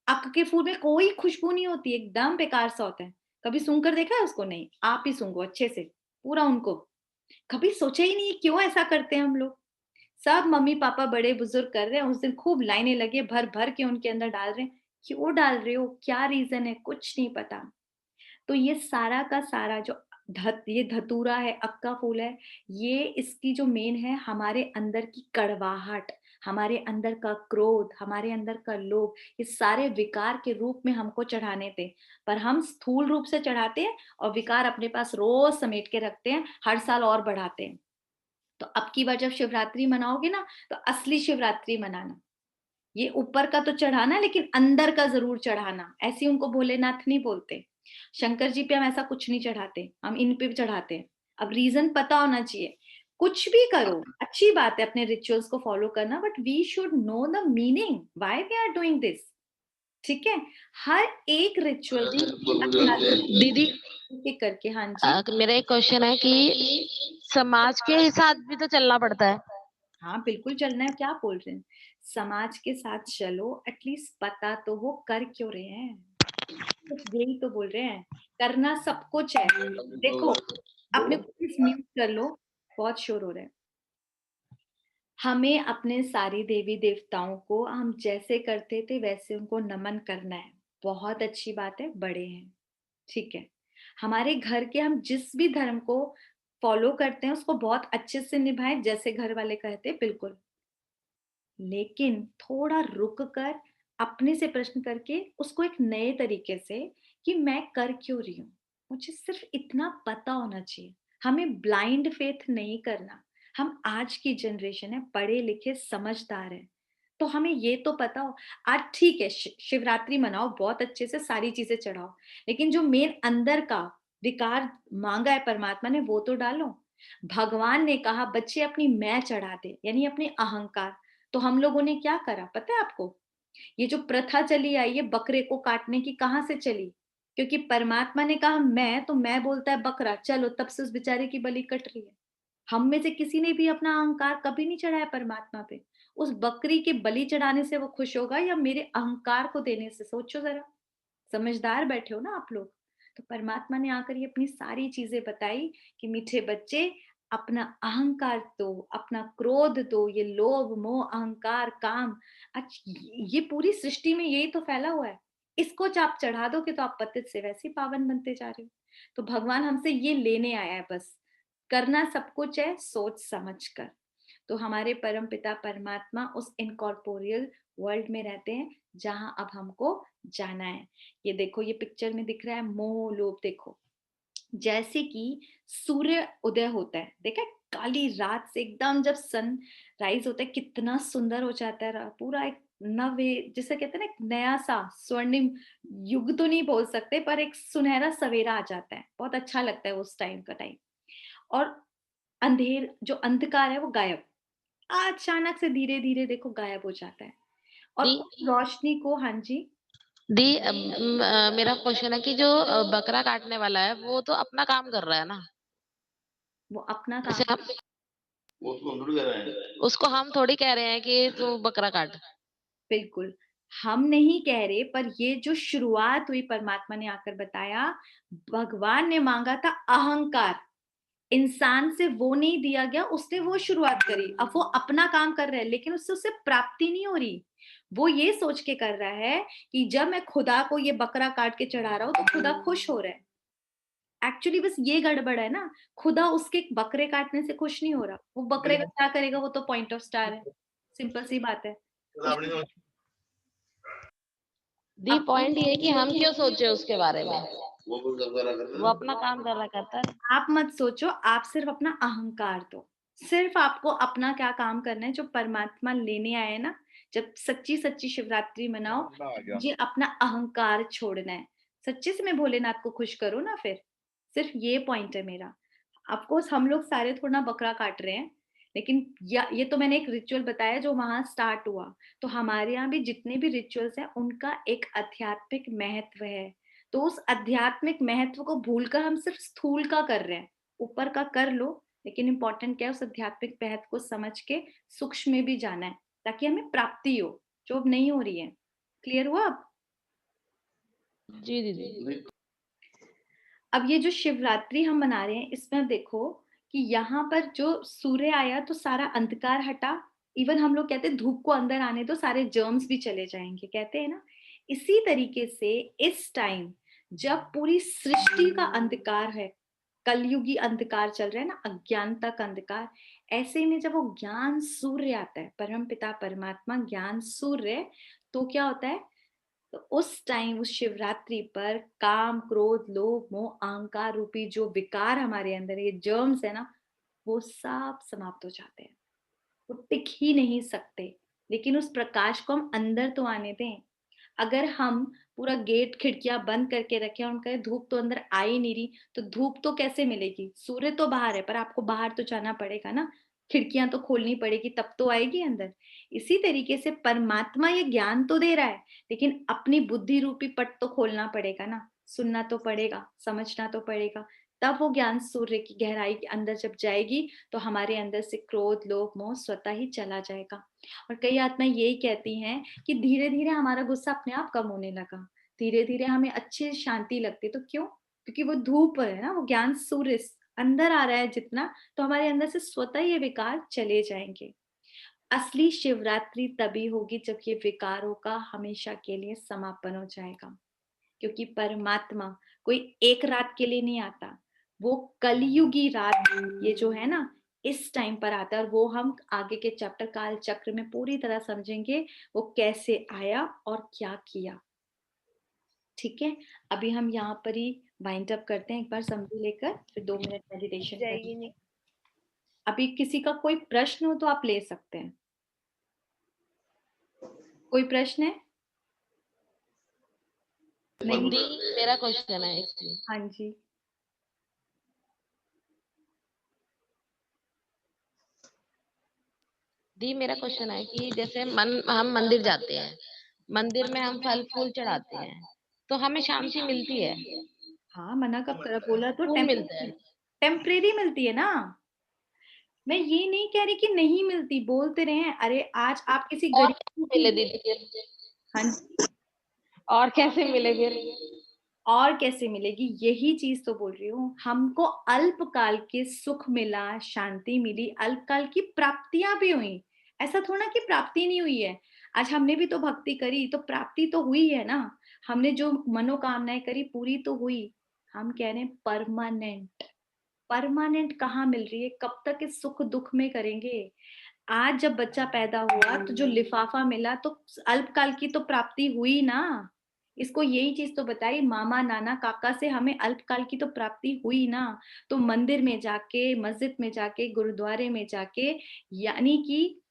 अक के फूल में कोई खुशबू नहीं होती, एकदम बेकार सा होता है। कभी सूंघ कर देखा है उसको? नहीं। आप ही सूंघो अच्छे से पूरा उनको। कभी सोचा ही नहीं क्यों ऐसा करते हैं हम लोग। सब मम्मी पापा बड़े बुजुर्ग कर रहे हैं, उस दिन खूब लाइनें लगे, भर भर के उनके अंदर डाल रहे हैं। क्यों डाल रहे हो? क्या रीजन है? कुछ नहीं पता। तो ये सारा का सारा जो ये धतूरा है, अक्का फूल है, ये इसकी जो मेन है हमारे अंदर की कड़वाहट, हमारे अंदर का क्रोध, हमारे अंदर का लोभ, ये सारे विकार के रूप में हमको चढ़ाने थे। पर हम स्थूल रूप से चढ़ाते हैं और विकार अपने पास रोज समेट के रखते हैं, हर साल और बढ़ाते हैं। तो अब की बार जब शिवरात्रि मनाओगे ना, तो असली शिवरात्रि मनाना। ये ऊपर का तो चढ़ाना, लेकिन अंदर का जरूर चढ़ाना। ऐसे उनको भोलेनाथ नहीं बोलते। शंकर जी पे हम ऐसा कुछ नहीं चढ़ाते, हम इन पे भी चढ़ाते हैं। अब रीजन पता होना चाहिए। कुछ भी करो, अच्छी बात है अपने रिचुअल्स को फॉलो करना, but we should know the meaning why we are doing this. ठीक है, हर एक रिचुअल दीदी करके। हाँ जी, मेरा एक क्वेश्चन है कि समाज के साथ भी तो चलना पड़ता है। हाँ बिल्कुल चलना है। क्या बोल रहे हैं? समाज के साथ चलो, एटलीस्ट पता तो हो कर क्यों रहे हैं। यही तो बोल रहे हैं, करना सब कुछ है। देखो, अपने म्यूट कर लो, बहुत शोर हो रहा है। हमें अपने सारी देवी देवताओं को हम जैसे करते थे वैसे उनको नमन करना है। बहुत अच्छी बात है, बड़े हैं, ठीक है। हमारे घर के हम जिस भी धर्म को फॉलो करते हैं उसको बहुत अच्छे से निभाएं, जैसे घर वाले कहते हैं, बिल्कुल। लेकिन थोड़ा रुक कर अपने से प्रश्न करके उसको एक नए तरीके से कि मैं कर क्यों रही हूँ, मुझे सिर्फ इतना पता होना चाहिए। हमें ब्लाइंड फेथ नहीं करना। हम आज की जनरेशन है, पढ़े लिखे समझदार है, तो हमें ये तो पता हो। आज ठीक है, शिवरात्रि मनाओ, बहुत अच्छे से सारी चीजें चढ़ाओ, लेकिन जो मेन अंदर का विकार मांगा है परमात्मा ने वो तो डालो। भगवान ने कहा बच्चे अपनी मैं चढ़ा दे, यानी अपने अहंकार। तो हम लोगों ने क्या करा पता है आपको? ये जो प्रथा चली आई है बकरे को काटने की, कहाँ से चली? क्योंकि परमात्मा ने कहा मैं, तो मैं बोलता है बकरा, चलो तब से उस बेचारे की बलि कट रही है। हम में से किसी ने भी अपना अहंकार कभी नहीं चढ़ाया परमात्मा पे। उस बकरी के बलि चढ़ाने से वो खुश होगा या मेरे अहंकार को देने से? सोचो जरा, समझदार बैठे हो ना आप लोग। तो परमात्मा ने आकर ये अपनी सारी चीजें बताई कि मीठे बच्चे, अपना अहंकार दो, अपना क्रोध दो, ये लोभ मोह अहंकार काम, ये पूरी सृष्टि में यही तो फैला हुआ है। इसको आप चढ़ा दोगे तो आप पतित से वैसे ही पावन बनते जा रहे हो। तो भगवान हमसे ये लेने आया है, बस करना सब कुछ है सोच समझ कर। तो हमारे परम पिता परमात्मा उस इनकॉर्पोरियल वर्ल्ड में रहते हैं जहां अब हमको जाना है। ये देखो, ये पिक्चर में दिख रहा है मोह लोभ। देखो जैसे कि सूर्य उदय होता है, देखा है? काली रात से एकदम जब सन राइज होता है कितना सुंदर हो जाता है, पूरा एक नवे, जिसे कहते हैं ना, एक नया सा स्वर्णिम युग तो नहीं बोल सकते, पर एक सुनहरा सवेरा आ जाता है। बहुत अच्छा लगता है उस टाइम का टाइम। और अंधेर, जो अंधकार है वो गायब, अचानक से धीरे धीरे देखो गायब हो जाता है। और दी उस रोशनी को, हाँ जी, दी मेरा क्वेश्चन है कि जो बकरा काटने वाला है वो तो अपना काम कर रहा है ना। वो अपना जैसे काम, हम उसको हम थोड़ी कह रहे हैं कि तू बकरा काट। बिल्कुल हम नहीं कह रहे, पर ये जो शुरुआत हुई परमात्मा ने आकर बताया, भगवान ने मांगा था अहंकार, इंसान से वो नहीं दिया गया, उसने वो शुरुआत करी। अब वो अपना काम कर रहा है लेकिन उससे उसे प्राप्ति नहीं हो रही। वो ये सोच के कर रहा है कि जब मैं खुदा को ये बकरा काट के चढ़ा रहा हूं तो खुदा खुश हो रहा है। एक्चुअली बस ये गड़बड़ है ना, खुदा उसके बकरे काटने से खुश नहीं हो रहा। वो बकरे का क्या करेगा, वो तो पॉइंट ऑफ स्टार है, सिंपल सी बात है। दी अब पॉइंट ये है कि हम क्यों सोचे उसके बारे में। वो अपना काम कर रहा करता है। आप मत सोचो, आप सिर्फ अपना अहंकार दो। सिर्फ आपको अपना क्या काम करना है, जो परमात्मा लेने आए ना, जब सच्ची सच्ची शिवरात्रि मनाओ, मुझे अपना अहंकार छोड़ना है। सच्चे से मैं भोलेनाथ को खुश करो ना, फिर सिर्फ ये पॉइंट है मेरा। ऑफकोर्स हम लोग सारे थोड़ा बकरा काट रहे हैं, लेकिन ये तो मैंने एक रिचुअल बताया जो वहां स्टार्ट हुआ। तो हमारे यहाँ भी जितने भी रिचुअल्स हैं उनका एक आध्यात्मिक महत्व है। तो उस आध्यात्मिक महत्व को भूलकर हम सिर्फ स्थूल का कर रहे हैं। ऊपर का कर लो, लेकिन इंपॉर्टेंट क्या है, उस आध्यात्मिक महत्व को समझ के सूक्ष्म में भी जाना है, ताकि हमें प्राप्ति हो जो अब नहीं हो रही है। क्लियर हुआ अब? जी दीदी। अब ये जो शिवरात्रि हम मना रहे हैं, इसमें देखो कि यहाँ पर जो सूर्य आया तो सारा अंधकार हटा। इवन हम लोग कहते हैं धूप को अंदर आने दो, सारे जर्म्स भी चले जाएंगे, कहते हैं ना। इसी तरीके से इस टाइम जब पूरी सृष्टि का अंधकार है, कलयुगी अंधकार चल रहा है ना, अज्ञानता का अंधकार, ऐसे में जब वो ज्ञान सूर्य आता है, परम पिता परमात्मा ज्ञान सूर्य, तो क्या होता है, तो उस टाइम उस शिवरात्रि पर काम क्रोध लोभ मोह अहंकार रूपी जो विकार हमारे अंदर, ये जर्म्स है ना, वो सब समाप्त हो जाते हैं। वो टिक ही नहीं सकते। लेकिन उस प्रकाश को हम अंदर तो आने दें। अगर हम पूरा गेट खिड़कियां बंद करके रखें और हम कहें धूप तो अंदर आ ही नहीं रही, तो धूप तो कैसे मिलेगी? सूर्य तो बाहर है, पर आपको बाहर तो जाना पड़ेगा ना, खिड़कियां तो खोलनी पड़ेगी, तब तो आएगी अंदर। इसी तरीके से परमात्मा ये ज्ञान तो दे रहा है, लेकिन अपनी बुद्धि रूपी पट तो खोलना पड़ेगा ना, सुनना तो पड़ेगा, समझना तो पड़ेगा। तब वो ज्ञान सूर्य की गहराई के अंदर जब जाएगी तो हमारे अंदर से क्रोध लोभ मोह स्वतः ही चला जाएगा। और कई आत्माएं यही कहती हैं कि धीरे धीरे हमारा गुस्सा अपने आप कम होने लगा, धीरे धीरे हमें अच्छी शांति लगती। तो क्यों? क्योंकि वो धूप है ना, वो ज्ञान सूर्य अंदर आ रहा है जितना, तो हमारे अंदर से स्वतः ये विकार चले जाएंगे। असली शिवरात्रि तभी होगी जब ये विकारों का हमेशा के लिए समापन हो जाएगा, क्योंकि परमात्मा कोई एक रात के लिए नहीं आता, वो कलयुगी रात ये जो है ना इस टाइम पर आता है, और वो हम आगे के चैप्टर काल चक्र में पूरी तरह समझेंगे वो कैसे आया और क्या किया। ठीक है, अभी हम यहाँ पर ही वाइंड अप करते हैं, एक बार समझी लेकर फिर 2 मिनट मेडिटेशन करेंगे। अभी किसी का कोई प्रश्न हो तो आप ले सकते हैं। कोई प्रश्न है? नहीं, मेरा क्वेश्चन है एक्चुअली। हाँ जी, दी मेरा क्वेश्चन है कि जैसे हम मंदिर जाते हैं, मंदिर में हम फल फूल चढ़ाते हैं, तो हमें शांति मिलती है? हाँ मना कब करा, बोला तो सुकून मिलता है। टेम्परेरी मिलती है ना। मैं ये नहीं कह रही कि नहीं मिलती, बोलते रहे हैं। अरे आज आप किसी और गरीब कैसे मिले दीदी? हाँ जी, और कैसे मिले फिर? और कैसे मिलेगी, यही चीज तो बोल रही हूँ। हमको अल्पकाल के सुख मिला, शांति मिली, अल्पकाल की प्राप्तियां भी हुई। ऐसा थोड़ा कि प्राप्ति नहीं हुई है। आज हमने भी तो भक्ति करी तो प्राप्ति तो हुई है ना। हमने जो मनोकामनाएं करी पूरी तो हुई। हम कह रहे हैं परमानेंट। परमानेंट कहाँ मिल रही है? कब तक इस सुख दुख में करेंगे? आज जब बच्चा पैदा हुआ तो जो लिफाफा मिला तो अल्पकाल की तो प्राप्ति हुई ना। इसको यही चीज तो बताई, मामा नाना काका से हमें अल्पकाल की तो प्राप्ति हुई ना। तो मंदिर में जाके, मस्जिद में जाके, गुरुद्वारे में जाके, यानी कि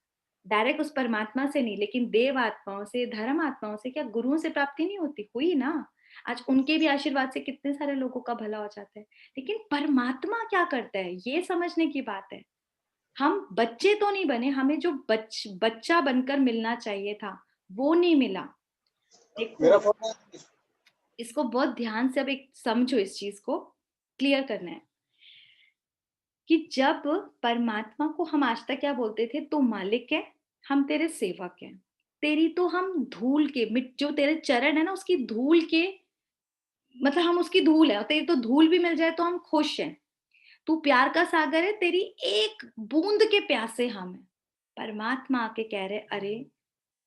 डायरेक्ट उस परमात्मा से नहीं लेकिन देव आत्माओं से, धर्म आत्माओं से, क्या गुरुओं से प्राप्ति नहीं होती? हुई ना। आज उनके भी आशीर्वाद से कितने सारे लोगों का भला हो जाता है। लेकिन परमात्मा क्या करता है ये समझने की बात है। हम बच्चे तो नहीं बने, हमें जो बच्चा बनकर मिलना चाहिए था वो नहीं मिला। देखो इसको बहुत ध्यान से अब एक समझो, इस चीज को क्लियर करना है कि जब परमात्मा को हम आज तक क्या बोलते थे, तू मालिक है, हम तेरे सेवक हैं। तेरी तो हम धूल के जो तेरे चरण है ना उसकी धूल के, मतलब हम उसकी धूल है, और तेरी तो धूल भी मिल जाए तो हम खुश हैं। तू प्यार का सागर है, तेरी एक बूंद के प्यासे हम हैं। परमात्मा आके कह रहे, अरे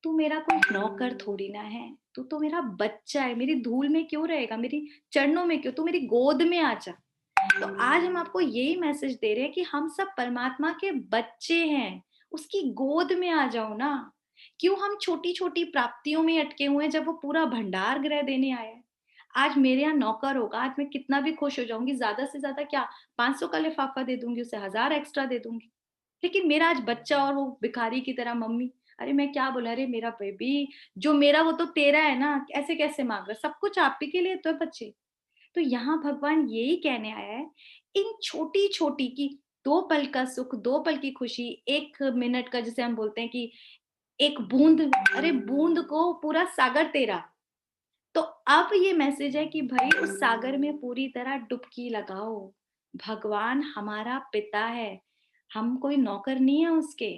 तू मेरा कोई नौकर थोड़ी ना है, तू तो मेरा बच्चा है। मेरी धूल में क्यों रहेगा, मेरी चरणों में क्यों, तू मेरी गोद में आ जा। तो आज हम आपको यही मैसेज दे रहे हैं कि हम सब परमात्मा के बच्चे हैं, उसकी गोद में आ जाओ ना। क्यों हम छोटी छोटी प्राप्तियों में अटके हुए हैं जब वो पूरा भंडार ग्रह देने आया है। आज मेरे यहाँ नौकर होगा, आज मैं कितना भी खुश हो जाऊंगी, ज्यादा से ज्यादा क्या 500 का लिफाफा दे दूंगी, उसे 1000 एक्स्ट्रा दे दूंगी। लेकिन मेरा आज बच्चा और वो भिखारी की तरह मम्मी, अरे मैं क्या बोला, अरे मेरा बेबी जो मेरा वो तो तेरा है ना, ऐसे कैसे मांग रहा, सब कुछ आप ही के लिए तो है बच्चे। तो यहाँ भगवान यही कहने आया है, इन छोटी छोटी की 2 पल का सुख, 2 पल की खुशी, 1 मिनट का, जिसे हम बोलते हैं कि एक बूंद, अरे बूंद को पूरा सागर तेरा। तो अब ये मैसेज है कि भाई उस सागर में पूरी तरह डुबकी लगाओ। भगवान हमारा पिता है, हम कोई नौकर नहीं है उसके।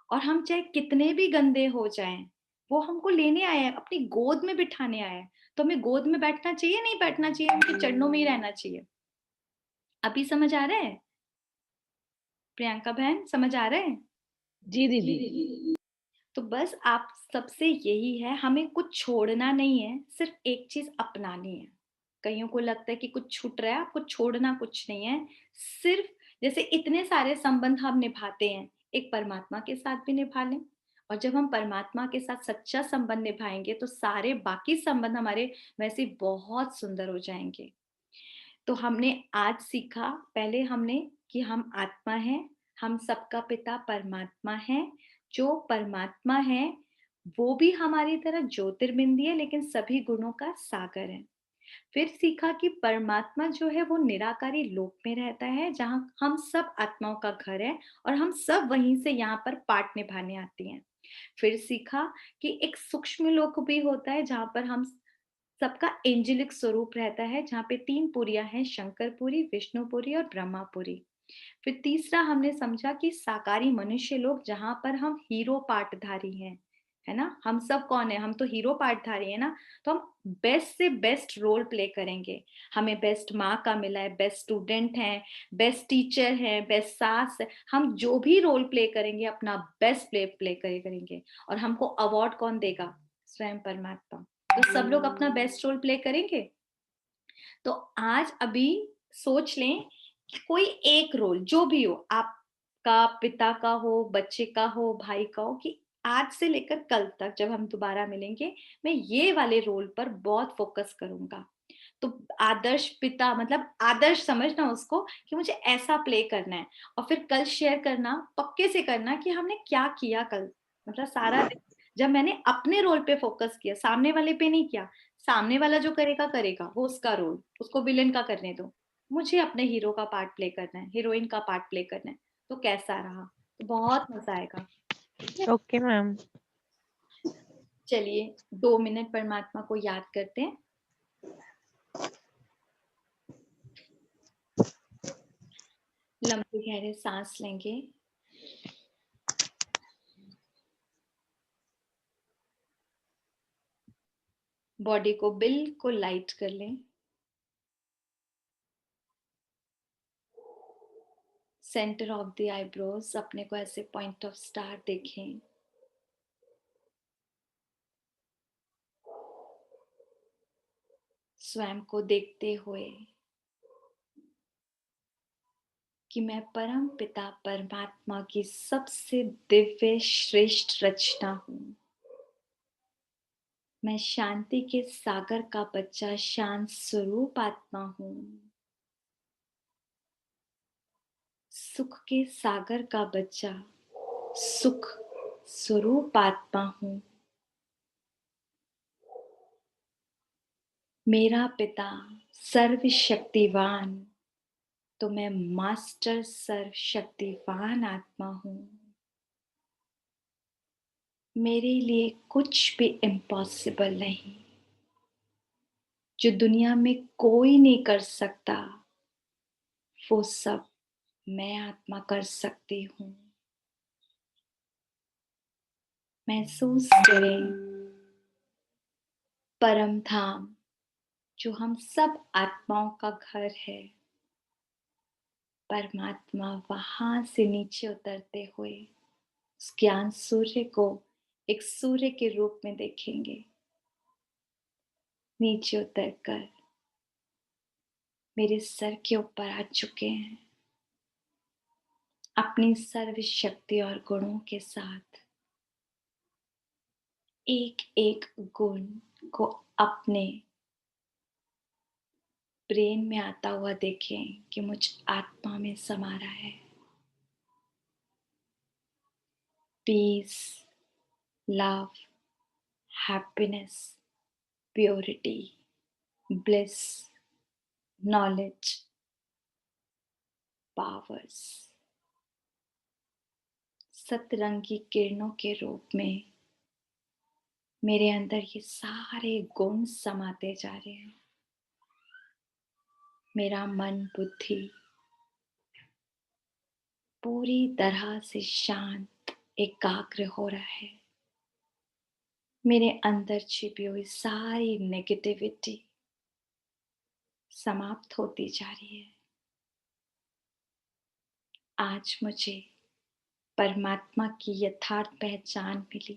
और हम चाहे कितने भी गंदे हो जाएं, वो हमको लेने आया है, अपनी गोद में बिठाने आया है। तो हमें गोद में बैठना चाहिए, नहीं बैठना चाहिए, उनके चरणों में ही रहना चाहिए। अभी समझ आ रहा है प्रियंका बहन, समझ आ रहा है? जी दीदी। तो बस आप सबसे यही है, हमें कुछ छोड़ना नहीं है, सिर्फ एक चीज अपनानी है। कईयों को लगता है कि कुछ छूट रहा है, आपको छोड़ना कुछ नहीं है। सिर्फ जैसे इतने सारे संबंध हम निभाते हैं, एक परमात्मा के साथ भी निभा लें। और जब हम परमात्मा के साथ सच्चा संबंध निभाएंगे तो सारे बाकी संबंध हमारे वैसे बहुत सुंदर हो जाएंगे। तो हमने आज सीखा, पहले हमने कि हम आत्मा हैं, हम सबका पिता परमात्मा है। जो परमात्मा है वो भी हमारी तरह ज्योतिर्बिंदी है, लेकिन सभी गुणों का सागर है। फिर सीखा कि परमात्मा जो है वो निराकारी लोक में रहता है, जहां हम सब आत्माओं का घर है, और हम सब वहीं से यहाँ पर पाठ निभाने आती हैं। फिर सीखा कि एक सूक्ष्म लोक भी होता है जहां पर हम सबका एंजेलिक स्वरूप रहता है, जहाँ पे 3 पुरियां हैं, शंकरपुरी, विष्णुपुरी और ब्रह्मापुरी। फिर तीसरा हमने समझा कि साकारी मनुष्य लोग, जहां पर हम हीरो पाठधारी हैं, है ना। हम सब कौन है, हम तो हीरो पार्टधारी है ना, तो हम बेस्ट से बेस्ट रोल प्ले करेंगे। हमें बेस्ट माँ का मिला है, बेस्ट स्टूडेंट है, बेस्ट टीचर है, बेस्ट सास है, हम जो भी रोल प्ले करेंगे अपना बेस्ट प्ले करेंगे। और हमको अवार्ड कौन देगा, स्वयं परमात्मा। तो सब लोग अपना बेस्ट रोल प्ले करेंगे। तो आज अभी सोच लें कि कोई एक रोल जो भी हो, आपका, पिता का हो, बच्चे का हो, भाई का हो, कि आज से लेकर कल तक जब हम दोबारा मिलेंगे मैं ये वाले रोल पर बहुत फोकस करूंगा। तो आदर्श पिता मतलब आदर्श समझना उसको कि मुझे ऐसा प्ले करना है, और फिर कल शेयर करना, पक्के से करना कि हमने क्या किया कल, मतलब सारा दिन जब मैंने अपने रोल पे फोकस किया, सामने वाले पे नहीं किया। सामने वाला जो करेगा करेगा, वो उसका रोल, उसको विलेन का करने दो, मुझे अपने हीरो का पार्ट प्ले करना है, हीरोइन का पार्ट प्ले करना है। तो कैसा रहा, तो बहुत मजा आएगा। Okay ma'am. चलिए 2 मिनट परमात्मा को याद करते हैं। लंबे गहरे सांस लेंगे, बॉडी को बिल्कुल लाइट कर लें। सेंटर ऑफ द आईब्रोज अपने को ऐसे पॉइंट ऑफ स्टार देखें। स्वयं को देखते हुए कि मैं परम पिता परमात्मा की सबसे दिव्य श्रेष्ठ रचना हूं। मैं शांति के सागर का बच्चा, शांत स्वरूप आत्मा हूं। सुख के सागर का बच्चा, सुख स्वरूप आत्मा हूं। मेरा पिता सर्वशक्तिवान, तो मैं मास्टर सर्वशक्तिवान आत्मा हूं। मेरे लिए कुछ भी इम्पॉसिबल नहीं। जो दुनिया में कोई नहीं कर सकता, वो सब मैं आत्मा कर सकती हूँ। महसूस करें परम धाम, जो हम सब आत्माओं का घर है। परमात्मा वहां से नीचे उतरते हुए उस ज्ञान सूर्य को एक सूर्य के रूप में देखेंगे। नीचे उतरकर मेरे सर के ऊपर आ चुके हैं। अपनी सर्व शक्ति और गुणों के साथ एक एक गुण को अपने ब्रेन में आता हुआ देखें कि मुझ आत्मा में समा रहा है। Peace, love, happiness, purity, bliss, knowledge, powers, सतरंगी किरणों के रूप में मेरे अंदर ये सारे गुण समाते जा रहे हैं। मेरा मन बुद्धि पूरी तरह से शांत, एकाग्र हो रहा है। मेरे अंदर छिपी हुई सारी नेगेटिविटी समाप्त होती जा रही है। आज मुझे परमात्मा की यथार्थ पहचान मिली,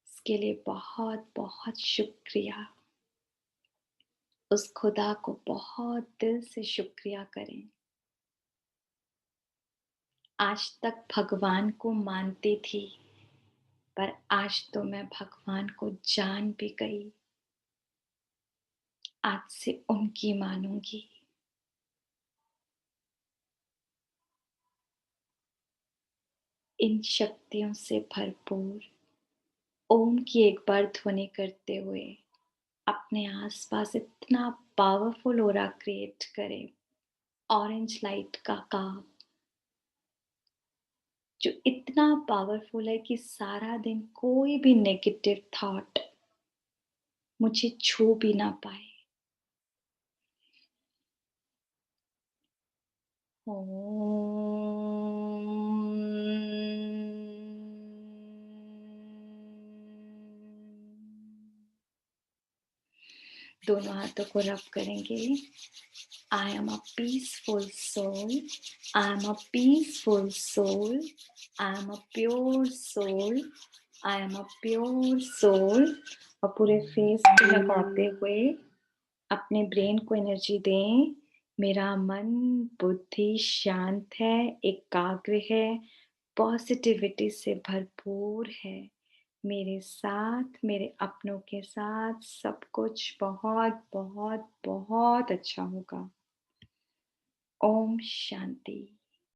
इसके लिए बहुत बहुत शुक्रिया। उस खुदा को बहुत दिल से शुक्रिया करें। आज तक भगवान को मानती थी, पर आज तो मैं भगवान को जान भी गई। आज से उनकी मानूंगी। इन शक्तियों से भरपूर ओम की एक बार ध्वनि करते हुए अपने आसपास इतना पावरफुल ऑरा क्रिएट करें, ऑरेंज लाइट का काव, जो इतना पावरफुल है कि सारा दिन कोई भी नेगेटिव थॉट मुझे छू भी ना पाए। दोनों हाथों को रब करेंगे। I am a peaceful soul, I am a peaceful soul, I am a pure soul, I am a pure soul. और पूरे फेस पे लगाते हुए अपने ब्रेन को एनर्जी दें। मेरा मन बुद्धि शांत है, एकाग्र है, पॉजिटिविटी से भरपूर है। मेरे साथ, मेरे अपनों के साथ सब कुछ बहुत बहुत बहुत अच्छा होगा। ओम शांति।